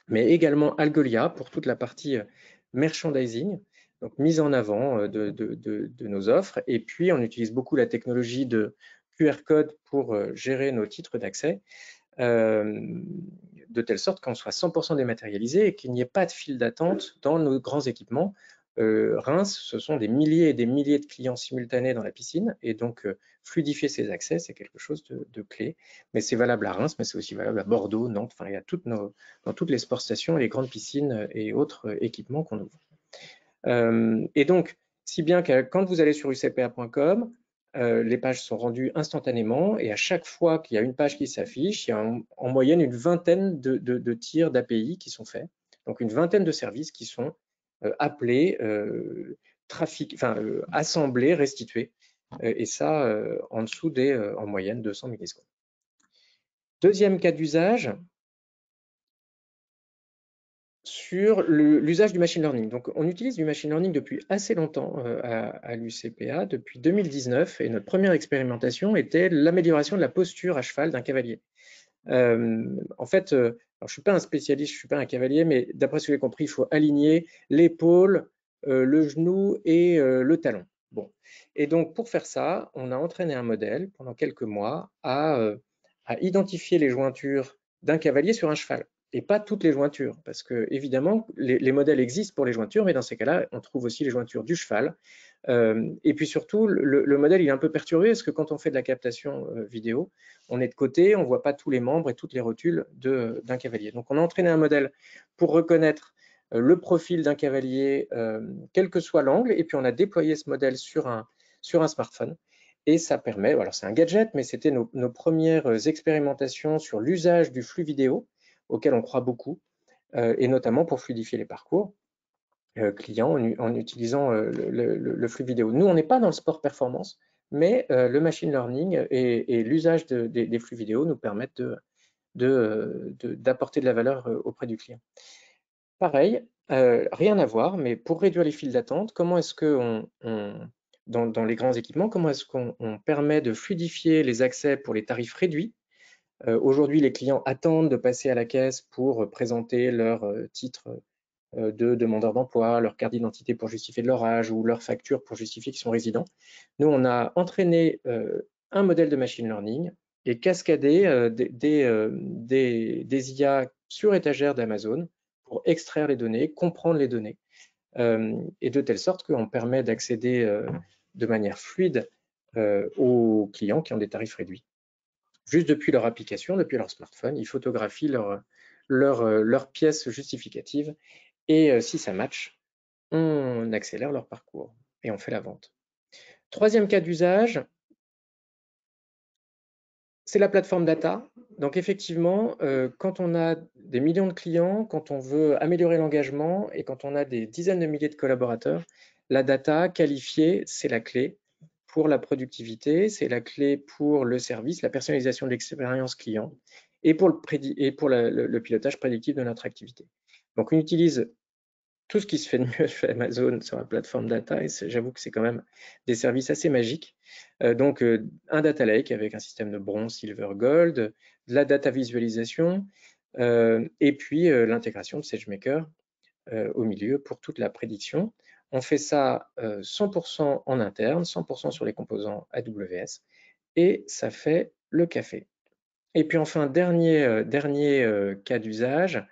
mais également Algolia pour toute la partie merchandising, donc mise en avant de nos offres. Et puis, on utilise beaucoup la technologie de QR code pour gérer nos titres d'accès, de de telle sorte qu'on soit 100% dématérialisé et qu'il n'y ait pas de file d'attente dans nos grands équipements. Reims, ce sont des milliers et des milliers de clients simultanés dans la piscine, et donc fluidifier ces accès, c'est quelque chose de clé. Mais c'est valable à Reims, mais c'est aussi valable à Bordeaux, Nantes, enfin il y a dans toutes les sport stations, les grandes piscines et autres équipements qu'on ouvre. Et donc, si bien que quand vous allez sur ucpa.com, les pages sont rendues instantanément, et à chaque fois qu'il y a une page qui s'affiche, il y a en moyenne une vingtaine de tirs d'API qui sont faits, donc une vingtaine de services qui sont appelés, assemblés, restitués, et ça en dessous des, en moyenne, 200 millisecondes. Deuxième cas d'usage, sur l'usage du machine learning. Donc, on utilise du machine learning depuis assez longtemps à l'UCPA, depuis 2019, et notre première expérimentation était l'amélioration de la posture à cheval d'un cavalier. En fait, alors je ne suis pas un spécialiste, je ne suis pas un cavalier, mais d'après ce que j'ai compris, il faut aligner l'épaule, le genou et le talon. Bon. Et donc, pour faire ça, on a entraîné un modèle pendant quelques mois à identifier les jointures d'un cavalier sur un cheval, et pas toutes les jointures, parce que évidemment, les modèles existent pour les jointures, mais dans ces cas-là, on trouve aussi les jointures du cheval. Et puis surtout, le modèle il est un peu perturbé, parce que quand on fait de la captation vidéo, on est de côté, on ne voit pas tous les membres et toutes les rotules d'un cavalier. Donc on a entraîné un modèle pour reconnaître le profil d'un cavalier, quel que soit l'angle, et puis on a déployé ce modèle sur un smartphone. Et ça permet, alors c'est un gadget, mais c'était nos premières expérimentations sur l'usage du flux vidéo, auquel on croit beaucoup, et notamment pour fluidifier les parcours clients en utilisant le flux vidéo. Nous, on n'est pas dans le sport performance, mais le machine learning et l'usage des flux vidéo nous permettent d'apporter de la valeur auprès du client. Pareil, rien à voir, mais pour réduire les files d'attente, comment est-ce que dans les grands équipements, comment est-ce qu'on permet de fluidifier les accès pour les tarifs réduits? Aujourd'hui, les clients attendent de passer à la caisse pour présenter leur titre de demandeur d'emploi, leur carte d'identité pour justifier de leur âge ou leur facture pour justifier qu'ils sont résidents. Nous, on a entraîné un modèle de machine learning et cascadé des IA sur étagère d'Amazon pour extraire les données, comprendre les données, et de telle sorte qu'on permet d'accéder de manière fluide aux clients qui ont des tarifs réduits. Juste depuis leur application, depuis leur smartphone, ils photographient leur pièce justificative et si ça match, on accélère leur parcours et on fait la vente. Troisième cas d'usage, c'est la plateforme data. Donc effectivement, quand on a des millions de clients, quand on veut améliorer l'engagement et quand on a des dizaines de milliers de collaborateurs, la data qualifiée, c'est la clé pour la productivité, c'est la clé pour le service, la personnalisation de l'expérience client et pour le pilotage prédictif de notre activité. Donc on utilise tout ce qui se fait de mieux chez Amazon sur la plateforme data, et j'avoue que c'est quand même des services assez magiques. Donc un data lake avec un système de bronze, silver, gold, de la data visualisation, et puis l'intégration de SageMaker au milieu pour toute la prédiction. On fait ça 100% en interne, 100% sur les composants AWS, et ça fait le café. Et puis enfin, dernier cas d'usage,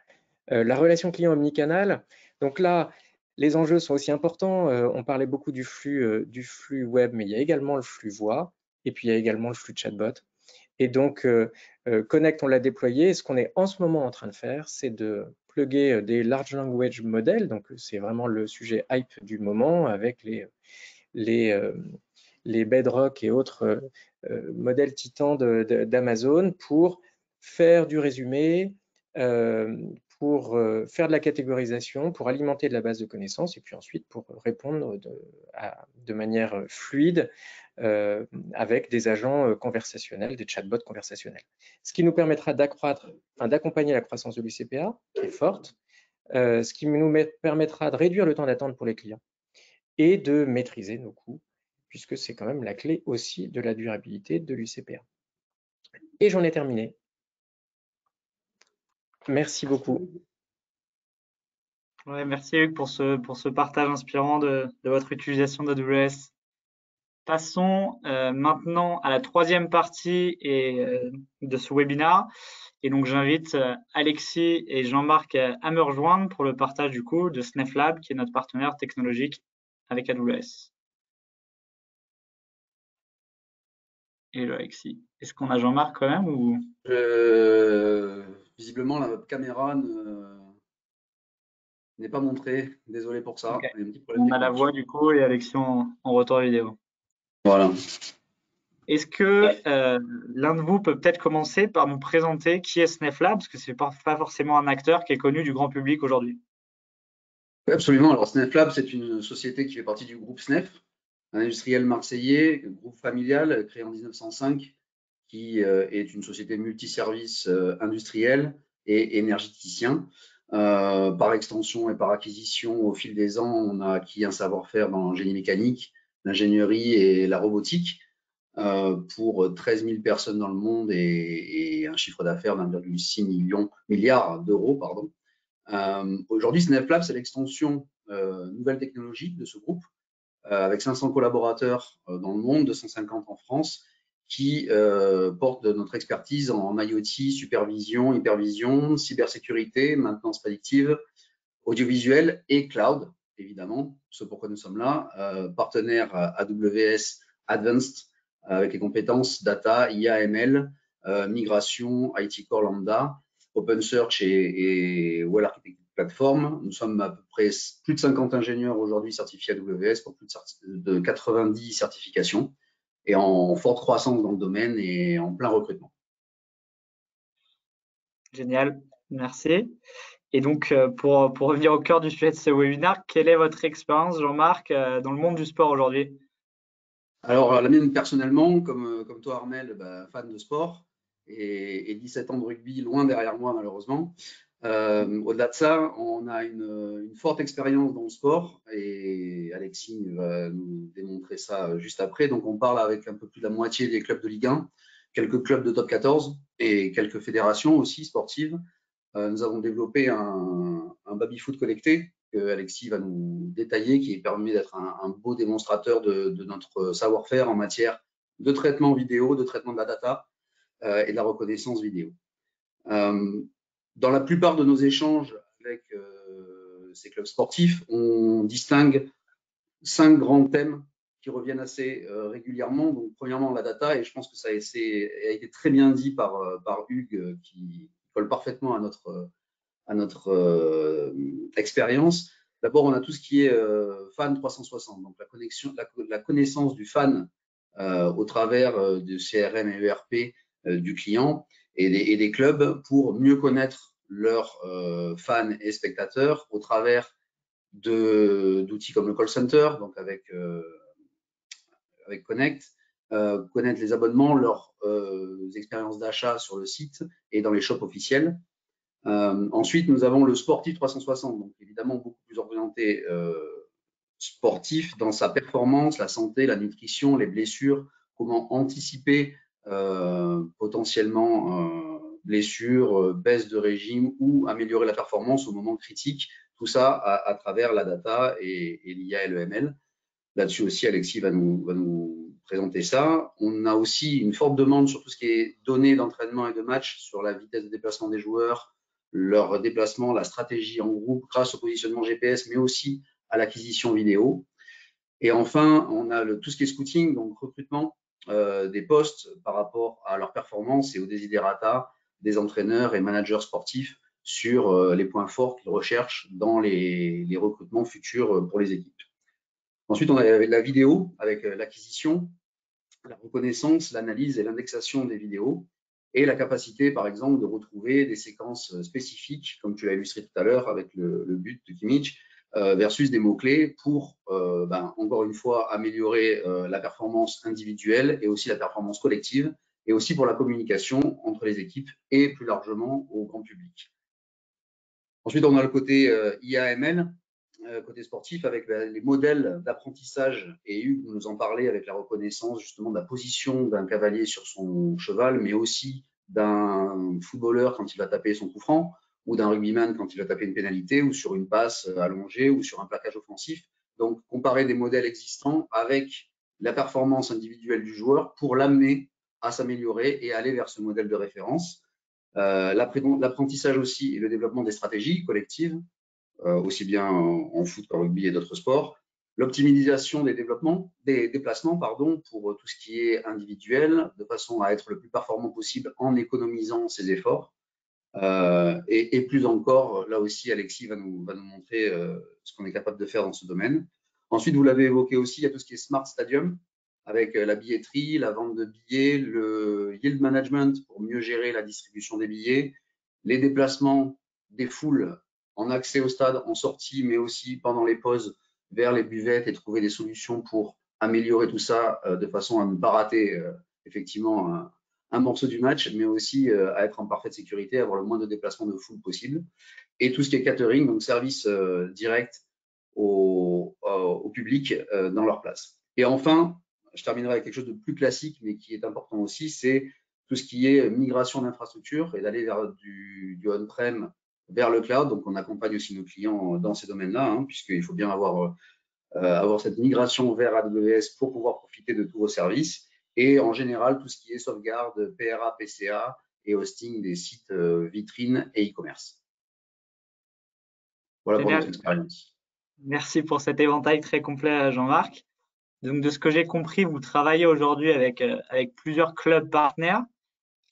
la relation client omnicanal. Donc là, les enjeux sont aussi importants. On parlait beaucoup du flux web, mais il y a également le flux voix, et puis il y a également le flux chatbot. Et donc, Connect, on l'a déployé. Et ce qu'on est en ce moment en train de faire, c'est de plugger des large language models. Donc, c'est vraiment le sujet hype du moment avec les Bedrock et autres modèles titans d'Amazon pour faire du résumé, pour faire de la catégorisation, pour alimenter de la base de connaissances et puis ensuite pour répondre de manière fluide avec des agents conversationnels, des chatbots conversationnels. Ce qui nous permettra d'accompagner la croissance de l'UCPA, qui est forte, ce qui nous permettra de réduire le temps d'attente pour les clients et de maîtriser nos coûts, puisque c'est quand même la clé aussi de la durabilité de l'UCPA. Et j'en ai terminé. Merci beaucoup. Ouais, merci Hugues pour ce partage inspirant de votre utilisation d'AWS. Passons maintenant à la troisième partie de ce webinaire. Et donc, j'invite Alexis et Jean-Marc à me rejoindre pour le partage du coup de SnefLab, qui est notre partenaire technologique avec AWS. Hello Alexis. Est-ce qu'on a Jean-Marc quand même ou... Visiblement, la caméra n'est pas montrée. Désolé pour ça. Okay. Il y a un petit problème On a la voix du coup et Alexis en retour vidéo. Voilà. Est-ce que l'un de vous peut peut-être commencer par nous présenter qui est SnefLab, parce que ce n'est pas forcément un acteur qui est connu du grand public aujourd'hui. Oui, absolument. Alors, SnefLab, c'est une société qui fait partie du groupe Snef, un industriel marseillais, groupe familial créé en 1905, qui est une société multiservice industrielle et énergéticien. Par extension et par acquisition, au fil des ans, on a acquis un savoir-faire dans le génie mécanique, l'ingénierie et la robotique pour 13 000 personnes dans le monde et un chiffre d'affaires d'1,6 milliard d'euros. Aujourd'hui, SnefLab, c'est l'extension nouvelle technologie de ce groupe, avec 500 collaborateurs dans le monde, 250 en France, qui portent notre expertise en IoT, supervision, hypervision, cybersécurité, maintenance prédictive, audiovisuel et cloud, évidemment, ce pourquoi nous sommes là, partenaire AWS Advanced, avec les compétences data, IA, ML, migration, IT Core Lambda, OpenSearch et Well Architected Platform. Nous sommes à peu près plus de 50 ingénieurs aujourd'hui certifiés AWS pour plus de 90 certifications et en forte croissance dans le domaine et en plein recrutement. Génial, merci. Et donc, pour revenir au cœur du sujet de ce webinaire, quelle est votre expérience, Jean-Marc, dans le monde du sport aujourd'hui? Alors, la mienne personnellement, comme toi Armel, fan de sport et 17 ans de rugby loin derrière moi malheureusement. Au-delà de ça, on a une forte expérience dans le sport et Alexis va nous démontrer ça juste après. Donc, on parle avec un peu plus de la moitié des clubs de Ligue 1, quelques clubs de top 14 et quelques fédérations aussi sportives. Nous avons développé un baby-foot connecté que Alexis va nous détailler, qui permet d'être un beau démonstrateur de notre savoir-faire en matière de traitement vidéo, de traitement de la data et de la reconnaissance vidéo. Dans la plupart de nos échanges avec ces clubs sportifs, on distingue 5 grands thèmes qui reviennent assez régulièrement. Donc, premièrement, la data, et je pense que ça a été très bien dit par Hugues, qui colle parfaitement à notre expérience. D'abord, on a tout ce qui est fan 360, donc la connaissance du fan au travers de CRM et ERP du client et des clubs pour mieux connaître leurs fans et spectateurs au travers d'outils comme le call center, donc avec Connect, connaître les abonnements, leurs expériences d'achat sur le site et dans les shops officiels. Ensuite, nous avons le sportif 360, donc évidemment beaucoup plus orienté sportif dans sa performance, la santé, la nutrition, les blessures, comment anticiper potentiellement blessures, baisse de régime ou améliorer la performance au moment critique. Tout ça à travers la data et l'IA et le ML. Là-dessus aussi, Alexis va nous présenter ça. On a aussi une forte demande sur tout ce qui est données d'entraînement et de match, sur la vitesse de déplacement des joueurs, leur déplacement, la stratégie en groupe grâce au positionnement GPS, mais aussi à l'acquisition vidéo. Et enfin, on a tout ce qui est scouting, donc recrutement des postes par rapport à leur performance et aux desiderata des entraîneurs et managers sportifs sur les points forts qu'ils recherchent dans les recrutements futurs pour les équipes. Ensuite, on a la vidéo avec l'acquisition, la reconnaissance, l'analyse et l'indexation des vidéos et la capacité, par exemple, de retrouver des séquences spécifiques, comme tu l'as illustré tout à l'heure avec le but de Kimmich, versus des mots-clés pour, encore une fois, améliorer la performance individuelle et aussi la performance collective, et aussi pour la communication entre les équipes et plus largement au grand public. Ensuite, on a le côté IA-ML, côté sportif, avec les modèles d'apprentissage, et Hugues nous en parlait avec la reconnaissance justement de la position d'un cavalier sur son cheval, mais aussi d'un footballeur quand il va taper son coup franc, ou d'un rugbyman quand il va taper une pénalité, ou sur une passe allongée, ou sur un plaquage offensif. Donc, comparer des modèles existants avec la performance individuelle du joueur pour l'amener à s'améliorer et aller vers ce modèle de référence. L'apprentissage aussi et le développement des stratégies collectives, aussi bien en foot qu'en rugby et d'autres sports. L'optimisation des déplacements pour tout ce qui est individuel, de façon à être le plus performant possible en économisant ses efforts. Et plus encore, là aussi, Alexis va nous montrer ce qu'on est capable de faire dans ce domaine. Ensuite, vous l'avez évoqué aussi, il y a tout ce qui est Smart Stadium, avec la billetterie, la vente de billets, le yield management pour mieux gérer la distribution des billets, les déplacements des foules en accès au stade, en sortie, mais aussi pendant les pauses vers les buvettes et trouver des solutions pour améliorer tout ça de façon à ne pas rater effectivement un morceau du match, mais aussi à être en parfaite sécurité, avoir le moins de déplacements de foule possible. Et tout ce qui est catering, donc service direct au public dans leur place. Et enfin, je terminerai avec quelque chose de plus classique, mais qui est important aussi, c'est tout ce qui est migration d'infrastructure et d'aller vers du on-prem vers le cloud. Donc, on accompagne aussi nos clients dans ces domaines-là, hein, puisqu'il faut bien avoir cette migration vers AWS pour pouvoir profiter de tous vos services. Et en général, tout ce qui est sauvegarde, PRA, PCA et hosting des sites vitrines et e-commerce. Voilà pour notre expérience. Merci pour cet éventail très complet, Jean-Marc. Donc, de ce que j'ai compris, vous travaillez aujourd'hui avec plusieurs clubs partenaires.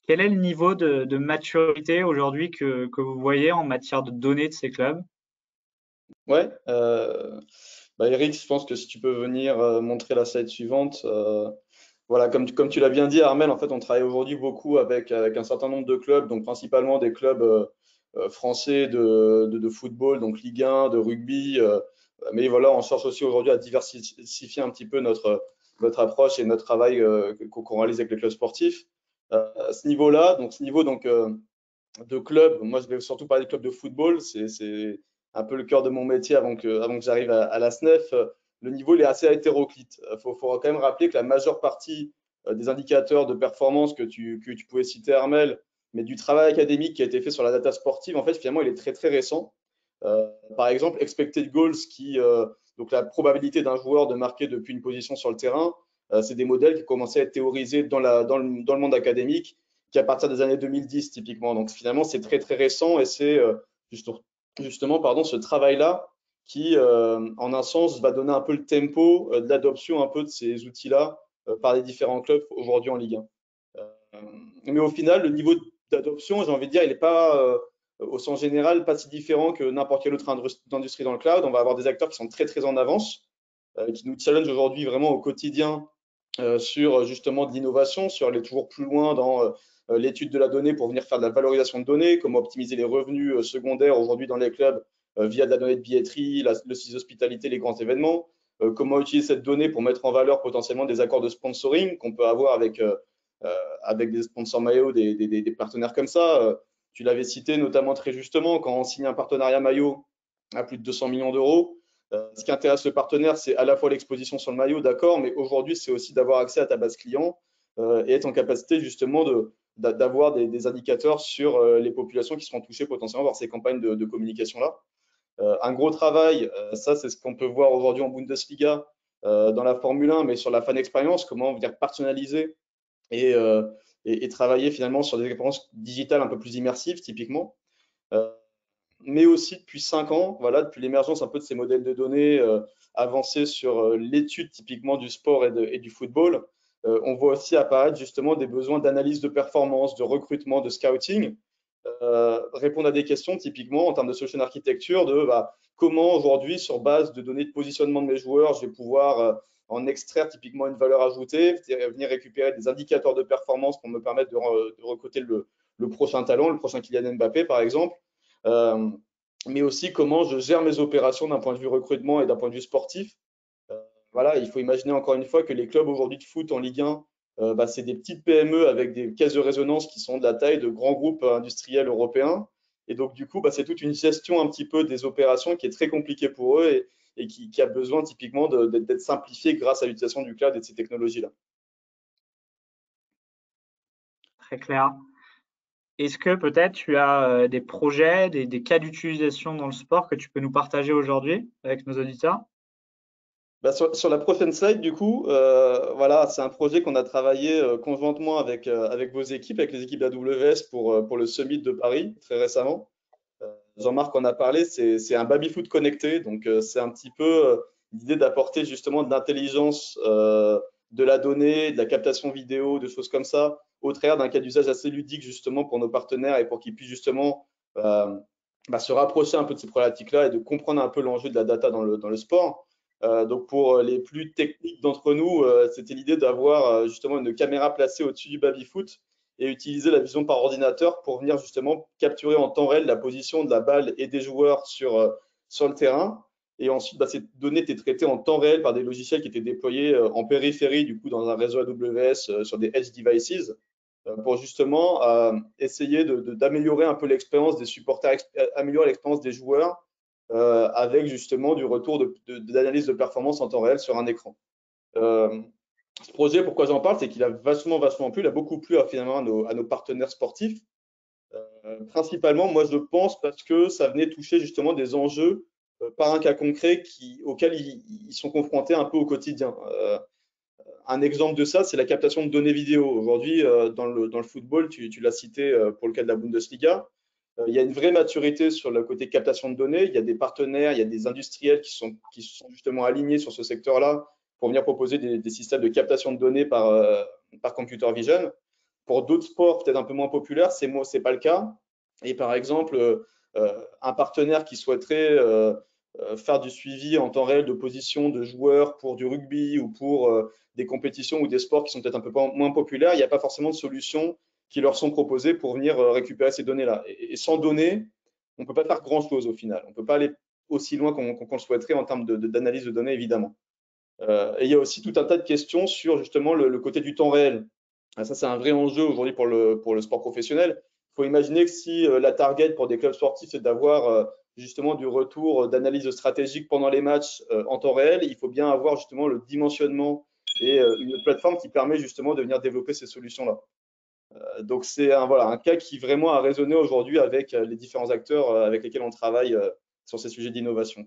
Quel est le niveau de maturité aujourd'hui que vous voyez en matière de données de ces clubs? Ouais, Eric, je pense que si tu peux venir montrer la slide suivante. Voilà, comme tu l'as bien dit, Armel, en fait, on travaille aujourd'hui beaucoup avec un certain nombre de clubs, donc principalement des clubs français de football, donc Ligue 1, de rugby. Mais voilà, on cherche aussi aujourd'hui à diversifier un petit peu notre approche et notre travail qu'on réalise avec les clubs sportifs. À ce niveau-là, de clubs, moi je vais surtout parler des clubs de football, c'est un peu le cœur de mon métier avant que j'arrive à la SNEF. Le niveau il est assez hétéroclite. Il faut quand même rappeler que la majeure partie des indicateurs de performance que tu pouvais citer, Armel, mais du travail académique qui a été fait sur la data sportive, en fait, finalement, il est très, très récent. Par exemple, expected goals, donc la probabilité d'un joueur de marquer depuis une position sur le terrain, c'est des modèles qui commençaient à être théorisés dans le monde académique qu'à partir des années 2010, typiquement. Donc, finalement, c'est très, très récent et c'est justement ce travail-là qui, en un sens, va donner un peu le tempo de l'adoption un peu de ces outils-là par les différents clubs aujourd'hui en Ligue 1. Mais au final, le niveau d'adoption, j'ai envie de dire, il n'est pas, au sens général, pas si différent que n'importe quelle autre industrie dans le cloud. On va avoir des acteurs qui sont très, très en avance, qui nous challenge aujourd'hui vraiment au quotidien sur justement de l'innovation, sur aller toujours plus loin dans l'étude de la donnée pour venir faire de la valorisation de données, comment optimiser les revenus secondaires aujourd'hui dans les clubs via de la donnée de billetterie, le site hospitalité, les grands événements, comment utiliser cette donnée pour mettre en valeur potentiellement des accords de sponsoring qu'on peut avoir avec des sponsors maillots, des partenaires comme ça. Tu l'avais cité notamment très justement, quand on signe un partenariat maillot à plus de 200 millions d'euros, ce qui intéresse le partenaire, c'est à la fois l'exposition sur le maillot, d'accord, mais aujourd'hui, c'est aussi d'avoir accès à ta base client et être en capacité justement d'avoir des indicateurs sur les populations qui seront touchées potentiellement par ces campagnes de communication-là. Un gros travail, ça c'est ce qu'on peut voir aujourd'hui en Bundesliga, dans la Formule 1, mais sur la fan expérience, comment venir personnaliser et travailler finalement sur des expériences digitales un peu plus immersives, typiquement. Mais aussi depuis 5 ans, voilà, depuis l'émergence un peu de ces modèles de données avancés sur l'étude typiquement du sport et du football, on voit aussi apparaître justement des besoins d'analyse de performance, de recrutement, de scouting, répondre à des questions typiquement en termes de solution architecture de comment aujourd'hui, sur base de données de positionnement de mes joueurs, je vais pouvoir en extraire typiquement une valeur ajoutée, venir récupérer des indicateurs de performance pour me permettre de recruter le prochain talent, le prochain Kylian Mbappé par exemple. Mais aussi comment je gère mes opérations d'un point de vue recrutement et d'un point de vue sportif. Voilà, il faut imaginer encore une fois que les clubs aujourd'hui de foot en Ligue 1, c'est des petites PME avec des caisses de résonance qui sont de la taille de grands groupes industriels européens. Et donc, du coup, c'est toute une gestion un petit peu des opérations qui est très compliquée pour eux et qui a besoin typiquement d'être simplifiée grâce à l'utilisation du cloud et de ces technologies-là. Très clair. Est-ce que peut-être tu as des projets, des cas d'utilisation dans le sport que tu peux nous partager aujourd'hui avec nos auditeurs? Sur la prochaine slide, du coup, voilà, c'est un projet qu'on a travaillé conjointement avec vos équipes, avec les équipes d'AWS pour le Summit de Paris très récemment. Jean-Marc en a parlé, c'est un baby-foot connecté, donc c'est un petit peu l'idée d'apporter justement de l'intelligence de la donnée, de la captation vidéo, de choses comme ça, au travers d'un cas d'usage assez ludique justement pour nos partenaires et pour qu'ils puissent justement se rapprocher un peu de ces problématiques-là et de comprendre un peu l'enjeu de la data dans le sport. Donc pour les plus techniques d'entre nous, c'était l'idée d'avoir justement une caméra placée au-dessus du baby-foot et utiliser la vision par ordinateur pour venir justement capturer en temps réel la position de la balle et des joueurs sur le terrain. Et ensuite, ces données étaient traitées en temps réel par des logiciels qui étaient déployés en périphérie, du coup, dans un réseau AWS sur des edge devices, pour justement essayer d'améliorer un peu l'expérience des supporters, améliorer l'expérience des joueurs avec justement du retour d'analyse de performance en temps réel sur un écran. Ce projet, pourquoi j'en parle, c'est qu'il a vachement plu, il a beaucoup plu finalement à nos partenaires sportifs. Principalement, moi je pense parce que ça venait toucher justement des enjeux par un cas concret auxquels ils sont confrontés un peu au quotidien. Un exemple de ça, c'est la captation de données vidéo. Aujourd'hui, dans le football, tu l'as cité pour le cas de la Bundesliga, il y a une vraie maturité sur le côté captation de données. Il y a des partenaires, il y a des industriels qui sont justement alignés sur ce secteur-là pour venir proposer des systèmes de captation de données par computer vision. Pour d'autres sports peut-être un peu moins populaires, c'est pas le cas. Et par exemple, un partenaire qui souhaiterait faire du suivi en temps réel de position de joueurs pour du rugby ou pour des compétitions ou des sports qui sont peut-être un peu moins populaires, il n'y a pas forcément de solution qui leur sont proposées pour venir récupérer ces données-là. Et sans données, on ne peut pas faire grand-chose au final. On ne peut pas aller aussi loin qu'on le souhaiterait en termes d'analyse de données, évidemment. Et il y a aussi tout un tas de questions sur justement le côté du temps réel. Ça, c'est un vrai enjeu aujourd'hui pour le sport professionnel. Il faut imaginer que si la target pour des clubs sportifs, c'est d'avoir justement du retour d'analyse stratégique pendant les matchs en temps réel, il faut bien avoir justement le dimensionnement et une plateforme qui permet justement de venir développer ces solutions-là. Donc c'est un cas qui vraiment a résonné aujourd'hui avec les différents acteurs avec lesquels on travaille sur ces sujets d'innovation.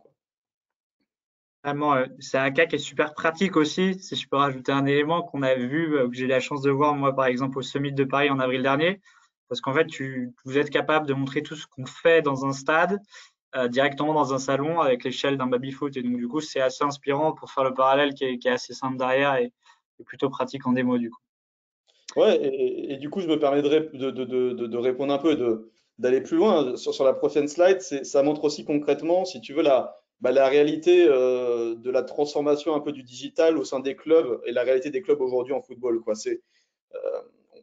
Vraiment, c'est un cas qui est super pratique aussi. Si je peux rajouter un élément qu'on a vu, que j'ai eu la chance de voir moi par exemple au Summit de Paris en avril dernier, parce qu'en fait vous êtes capable de montrer tout ce qu'on fait dans un stade directement dans un salon avec l'échelle d'un baby-foot. Et donc du coup c'est assez inspirant pour faire le parallèle qui est assez simple derrière et plutôt pratique en démo du coup. Ouais, et du coup, je me permets de répondre un peu, d'aller plus loin. Sur la prochaine slide, ça montre aussi concrètement, si tu veux, la réalité de la transformation un peu du digital au sein des clubs et la réalité des clubs aujourd'hui en football, quoi.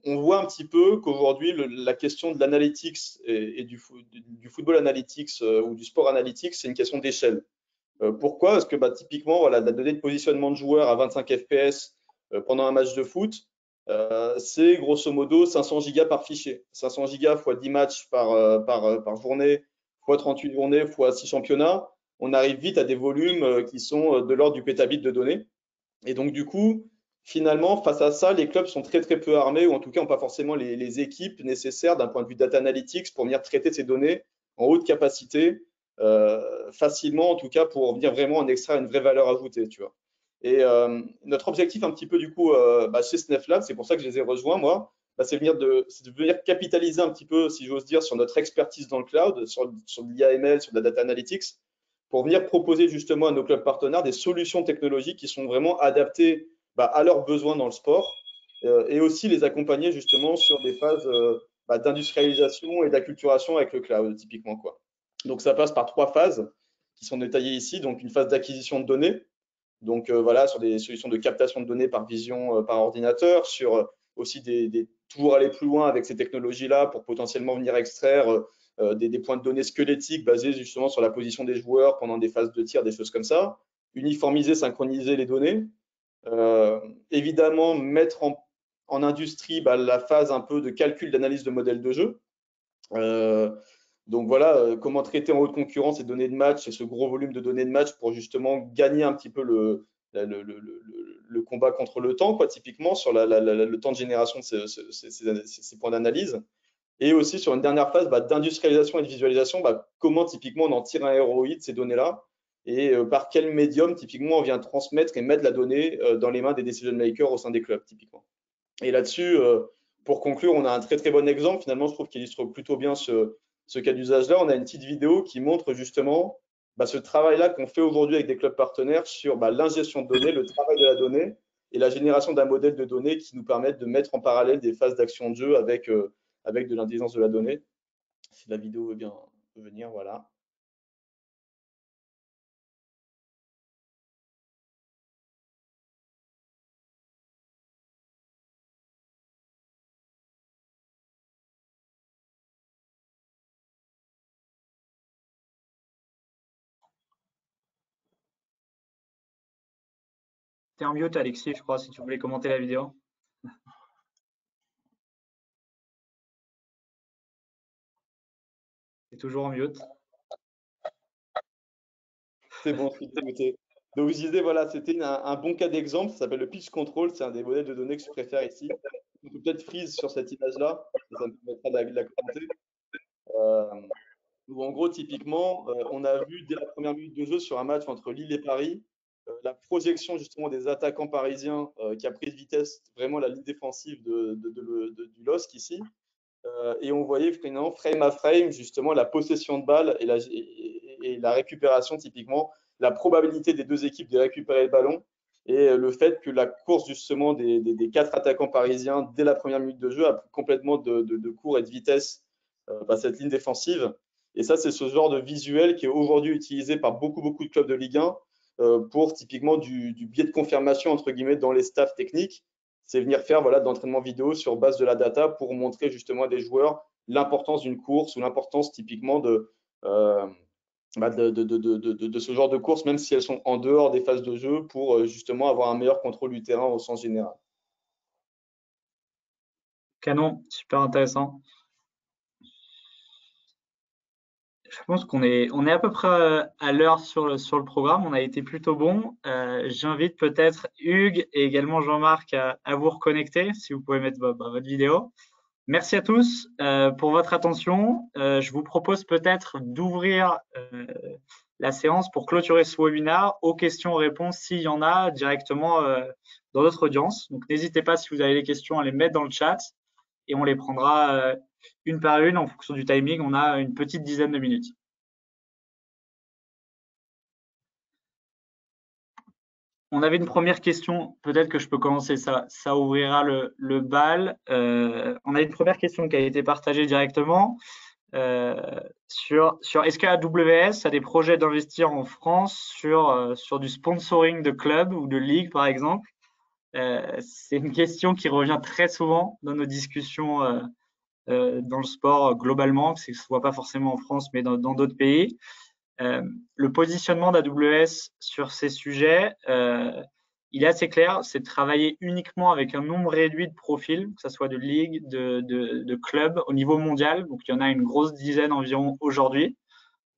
On voit un petit peu qu'aujourd'hui, la question de l'analytics et du football analytics ou du sport analytics, c'est une question d'échelle. Pourquoi? Parce que typiquement, voilà, la donnée de positionnement de joueurs à 25 FPS pendant un match de foot, c'est grosso modo 500 gigas par fichier. 500 gigas fois 10 matchs par journée, fois 38 journées, fois 6 championnats. On arrive vite à des volumes qui sont de l'ordre du pétabit de données. Et donc, du coup, finalement, face à ça, les clubs sont très peu armés, ou en tout cas n'ont pas forcément les équipes nécessaires d'un point de vue data analytics pour venir traiter ces données en haute capacité, facilement en tout cas, pour venir vraiment en extraire une vraie valeur ajoutée, tu vois. Et notre objectif un petit peu du coup chez Snef Lab, c'est pour ça que je les ai rejoints moi, c'est de venir capitaliser un petit peu, si j'ose dire, sur notre expertise dans le cloud, sur l'IAML, sur la data analytics, pour venir proposer justement à nos clubs partenaires des solutions technologiques qui sont vraiment adaptées à leurs besoins dans le sport et aussi les accompagner justement sur des phases d'industrialisation et d'acculturation avec le cloud typiquement, quoi. Donc ça passe par 3 phases qui sont détaillées ici. Donc une phase d'acquisition de données, donc voilà, sur des solutions de captation de données par vision par ordinateur, sur aussi toujours aller plus loin avec ces technologies-là pour potentiellement venir extraire des points de données squelettiques basés justement sur la position des joueurs pendant des phases de tir, des choses comme ça. Uniformiser, synchroniser les données. Évidemment, mettre en industrie la phase un peu de calcul d'analyse de modèles de jeu. Donc voilà, comment traiter en haute concurrence ces données de match et ce gros volume de données de match pour justement gagner un petit peu le combat contre le temps, quoi, typiquement sur le temps de génération de ces points d'analyse. Et aussi sur une dernière phase d'industrialisation et de visualisation, comment typiquement on en tire un ROI de ces données-là et par quel médium, typiquement, on vient transmettre et mettre la donnée dans les mains des decision makers au sein des clubs, typiquement. Et là-dessus, pour conclure, on a un très très bon exemple, finalement, je trouve qu'il illustre plutôt bien ce cas d'usage-là. On a une petite vidéo qui montre justement ce travail-là qu'on fait aujourd'hui avec des clubs partenaires sur l'ingestion de données, le travail de la donnée et la génération d'un modèle de données qui nous permettent de mettre en parallèle des phases d'action de jeu avec de l'intelligence de la donnée. Si la vidéo veut bien venir, voilà. T'es en mute, Alexis, je crois, si tu voulais commenter la vidéo. T'es toujours en mute. C'est bon, je suis dégoûté. Donc, je disais, voilà, c'était un bon cas d'exemple. Ça s'appelle le pitch control. C'est un des modèles de données que je préfère ici. On peut peut-être freeze sur cette image-là. Ça me permettra de la commenter. Où en gros, typiquement, on a vu dès la première minute de jeu sur un match entre Lille et Paris, la projection justement des attaquants parisiens qui a pris de vitesse vraiment la ligne défensive du LOSC ici. Et on voyait finalement frame à frame justement la possession de balle et la récupération typiquement, la probabilité des deux équipes de récupérer le ballon et le fait que la course justement des 4 attaquants parisiens dès la première minute de jeu a pris complètement de cours et de vitesse cette ligne défensive. Et ça, c'est ce genre de visuel qui est aujourd'hui utilisé par beaucoup de clubs de Ligue 1 pour typiquement du biais de confirmation entre guillemets dans les staffs techniques. C'est venir faire d'entraînement vidéo sur base de la data pour montrer justement à des joueurs l'importance d'une course ou l'importance typiquement de ce genre de course, même si elles sont en dehors des phases de jeu, pour justement avoir un meilleur contrôle du terrain au sens général. Canon, super intéressant. Je pense qu'on est à peu près à l'heure sur le programme. On a été plutôt bon. J'invite peut-être Hugues et également Jean-Marc à vous reconnecter, si vous pouvez mettre votre vidéo. Merci à tous pour votre attention. Je vous propose peut-être d'ouvrir la séance pour clôturer ce webinaire aux questions-réponses s'il y en a directement dans notre audience. Donc, n'hésitez pas, si vous avez des questions, à les mettre dans le chat et on les prendra une par une en fonction du timing. On a une petite dizaine de minutes. On avait une première question, peut-être que je peux commencer, ça ouvrira le bal. On a une première question qui a été partagée directement sur est-ce que AWS a des projets d'investir en France sur du sponsoring de clubs ou de ligues, par exemple. C'est une question qui revient très souvent dans nos discussions dans le sport globalement, que ça ne se voit pas forcément en France, mais dans d'autres pays. Le positionnement d'AWS sur ces sujets, il est assez clair, c'est de travailler uniquement avec un nombre réduit de profils, que ce soit de ligues, de clubs au niveau mondial. Donc, il y en a une grosse dizaine environ aujourd'hui.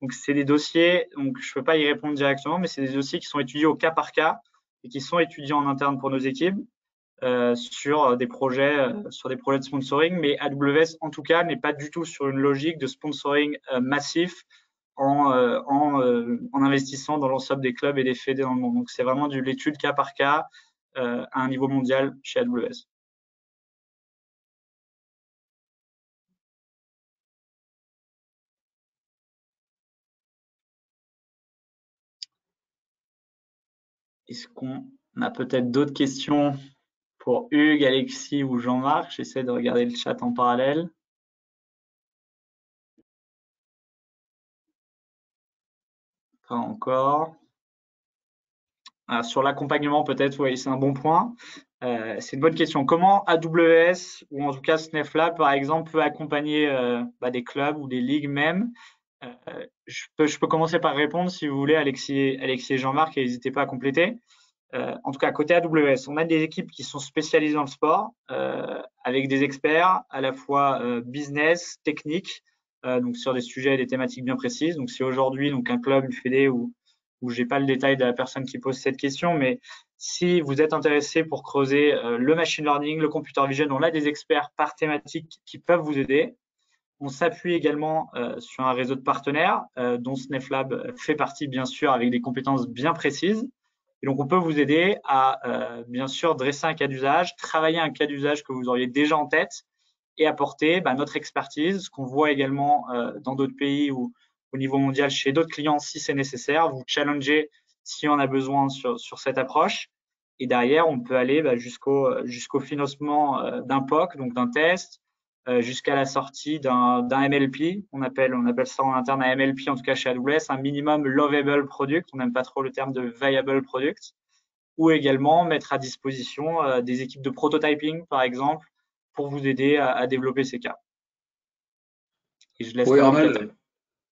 Donc, c'est des dossiers, donc je ne peux pas y répondre directement, mais c'est des dossiers qui sont étudiés au cas par cas et qui sont étudiés en interne pour nos équipes sur des projets de sponsoring. Mais AWS, en tout cas, n'est pas du tout sur une logique de sponsoring massif en investissant dans l'ensemble des clubs et des fédés dans le monde. Donc, c'est vraiment de l'étude cas par cas à un niveau mondial chez AWS. Est-ce qu'on a peut-être d'autres questions pour Hugues, Alexis ou Jean-Marc? J'essaie de regarder le chat en parallèle. Pas encore. Sur l'accompagnement, peut-être, oui, c'est un bon point. C'est une bonne question. Comment AWS, ou en tout cas SnefLab, par exemple, peut accompagner des clubs ou des ligues même? Je peux commencer par répondre, si vous voulez, Alexis et Jean-Marc, et n'hésitez pas à compléter. En tout cas, côté AWS, on a des équipes qui sont spécialisées dans le sport, avec des experts à la fois business, technique, donc sur des sujets et des thématiques bien précises. Donc, si aujourd'hui, un club, une fédé ou j'ai pas le détail de la personne qui pose cette question, mais si vous êtes intéressé pour creuser le machine learning, le computer vision, on a des experts par thématique qui peuvent vous aider. On s'appuie également sur un réseau de partenaires dont SnefLab fait partie, bien sûr, avec des compétences bien précises. Et donc, on peut vous aider à, bien sûr, dresser un cas d'usage, travailler un cas d'usage que vous auriez déjà en tête et apporter notre expertise, ce qu'on voit également dans d'autres pays ou au niveau mondial chez d'autres clients si c'est nécessaire, vous challenger si on a besoin sur cette approche. Et derrière, on peut aller jusqu'au financement d'un POC, donc d'un test, jusqu'à la sortie d'un MLP. On appelle ça en interne un MLP, en tout cas chez AWS, un minimum lovable product. On n'aime pas trop le terme de viable product. Ou également mettre à disposition des équipes de prototyping, par exemple, pour vous aider à développer ces cas. Et je laisse Armel,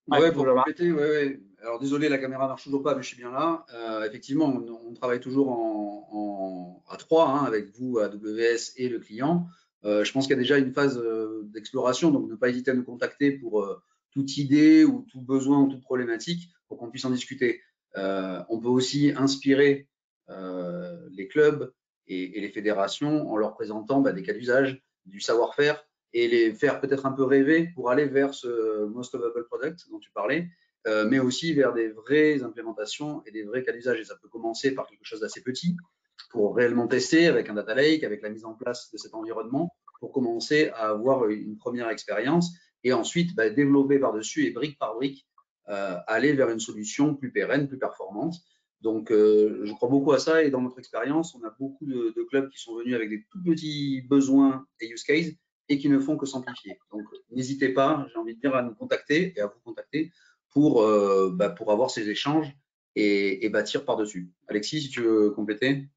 ouais, pour compléter, ouais. Alors désolé, la caméra marche toujours pas, mais je suis bien là. Effectivement, on travaille toujours à 3 avec vous, AWS et le client. Je pense qu'il y a déjà une phase d'exploration, donc ne pas hésiter à nous contacter pour toute idée ou tout besoin ou toute problématique pour qu'on puisse en discuter. On peut aussi inspirer les clubs et les fédérations en leur présentant des cas d'usage, du savoir-faire et les faire peut-être un peu rêver pour aller vers ce Most Lovable Product dont tu parlais, mais aussi vers des vraies implémentations et des vrais cas d'usage. Et ça peut commencer par quelque chose d'assez petit pour réellement tester avec un data lake, avec la mise en place de cet environnement, pour commencer à avoir une première expérience et ensuite développer par-dessus et brique par brique, aller vers une solution plus pérenne, plus performante. Donc, je crois beaucoup à ça et dans notre expérience, on a beaucoup de clubs qui sont venus avec des tout petits besoins et use cases et qui ne font que s'amplifier. Donc, n'hésitez pas, j'ai envie de dire, à nous contacter et à vous contacter pour avoir ces échanges et bâtir par-dessus. Alexis, si tu veux compléter.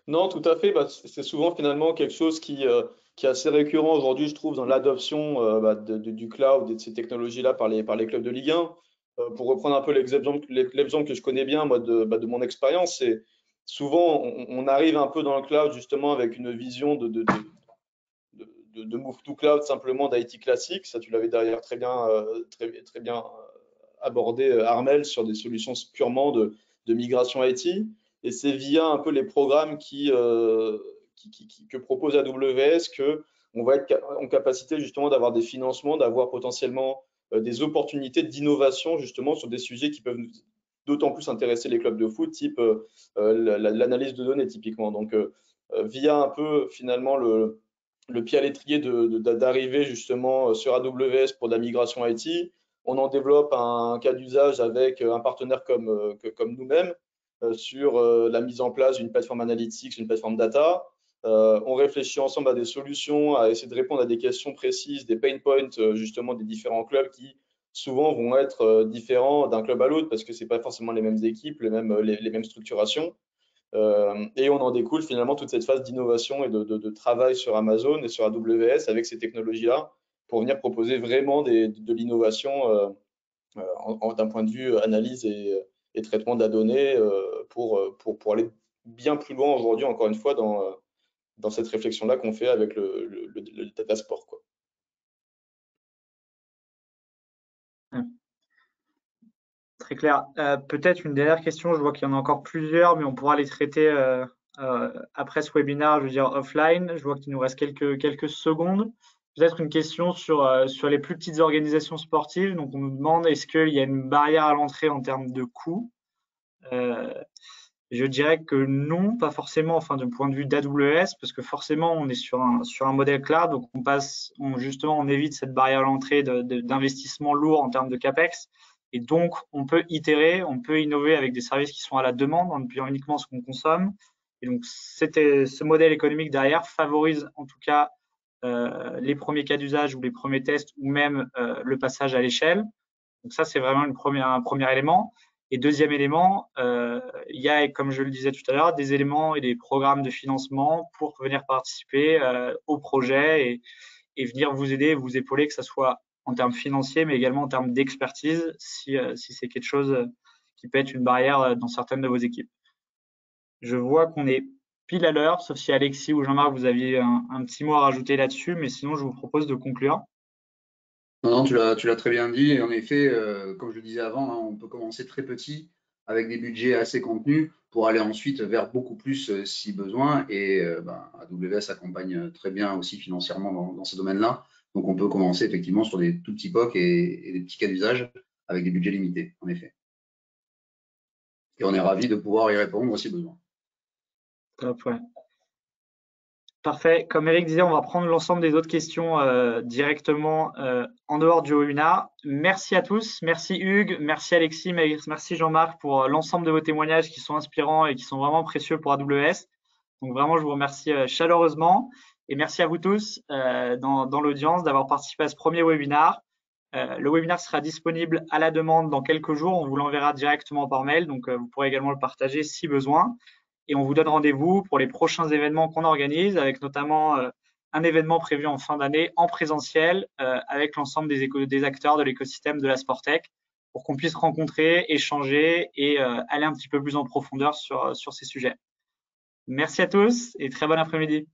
Non, tout à fait. C'est souvent finalement quelque chose qui est assez récurrent aujourd'hui, je trouve, dans l'adoption du cloud et de ces technologies-là par les clubs de Ligue 1. Pour reprendre un peu l'exemple que je connais bien, moi, de mon expérience, c'est souvent on arrive un peu dans le cloud justement avec une vision de move to cloud simplement d'IT classique. Ça, tu l'avais derrière très bien abordé, Armel, sur des solutions purement de migration IT. Et c'est via un peu les programmes que propose AWS que on va être en capacité justement d'avoir des financements, d'avoir potentiellement des opportunités d'innovation justement sur des sujets qui peuvent d'autant plus intéresser les clubs de foot, type l'analyse de données typiquement. Donc, via un peu finalement le pied à l'étrier d'arriver justement sur AWS pour de la migration IT, on en développe un cas d'usage avec un partenaire comme nous-mêmes sur la mise en place d'une plateforme analytics, une plateforme data. On réfléchit ensemble à des solutions, à essayer de répondre à des questions précises, des pain points justement des différents clubs qui souvent vont être différents d'un club à l'autre parce que c'est pas forcément les mêmes équipes, les mêmes structurations. Et on en découle finalement toute cette phase d'innovation et de travail sur Amazon et sur AWS avec ces technologies-là pour venir proposer vraiment de l'innovation d'un point de vue analyse et traitement de la donnée pour aller bien plus loin aujourd'hui, encore une fois, dans cette réflexion-là qu'on fait avec le data sport, quoi. Très clair. Peut-être une dernière question, je vois qu'il y en a encore plusieurs, mais on pourra les traiter après ce webinaire, je veux dire offline. Je vois qu'il nous reste quelques secondes. Peut-être une question sur les plus petites organisations sportives. Donc, on nous demande est-ce qu'il y a une barrière à l'entrée en termes de coûts? Je dirais que non, pas forcément, enfin, du point de vue d'AWS, parce que forcément, on est sur un modèle cloud, donc on évite cette barrière à l'entrée d'investissement lourd en termes de CAPEX. Et donc, on peut itérer, on peut innover avec des services qui sont à la demande en appuyant uniquement ce qu'on consomme. Et donc, ce modèle économique derrière favorise en tout cas les premiers cas d'usage ou les premiers tests ou même le passage à l'échelle. Donc ça, c'est vraiment un premier élément. Et deuxième élément, il y a, comme je le disais tout à l'heure, des éléments et des programmes de financement pour venir participer au projet et venir vous aider, vous épauler, que ce soit en termes financiers, mais également en termes d'expertise, si c'est quelque chose qui peut être une barrière dans certaines de vos équipes. Je vois qu'on est pile à l'heure, sauf si Alexis ou Jean-Marc, vous aviez un petit mot à rajouter là-dessus, mais sinon, je vous propose de conclure. Non, tu l'as très bien dit. Et en effet, comme je le disais avant, on peut commencer très petit avec des budgets assez contenus pour aller ensuite vers beaucoup plus si besoin. Et AWS accompagne très bien aussi financièrement dans ce domaine-là. Donc, on peut commencer effectivement sur des tout petits POC et des petits cas d'usage avec des budgets limités, en effet. Et on est ravis de pouvoir y répondre si besoin. Top, ouais. Parfait. Comme Eric disait, on va prendre l'ensemble des autres questions directement en dehors du webinaire. Merci à tous. Merci Hugues, merci Alexis, merci Jean-Marc pour l'ensemble de vos témoignages qui sont inspirants et qui sont vraiment précieux pour AWS. Donc vraiment, je vous remercie chaleureusement. Et merci à vous tous dans l'audience d'avoir participé à ce premier webinaire. Le webinaire sera disponible à la demande dans quelques jours. On vous l'enverra directement par mail. Donc, vous pourrez également le partager si besoin. Et on vous donne rendez-vous pour les prochains événements qu'on organise, avec notamment un événement prévu en fin d'année en présentiel avec l'ensemble des acteurs de l'écosystème de la Sportec pour qu'on puisse rencontrer, échanger et aller un petit peu plus en profondeur sur ces sujets. Merci à tous et très bon après-midi.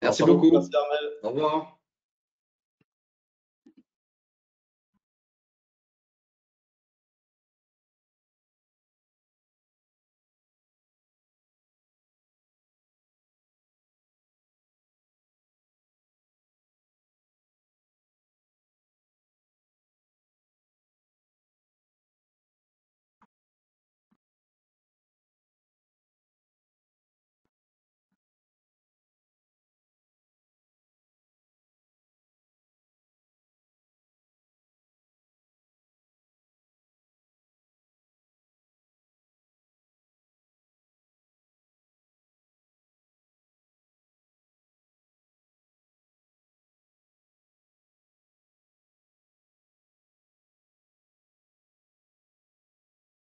Merci beaucoup. Merci Armel. Au revoir.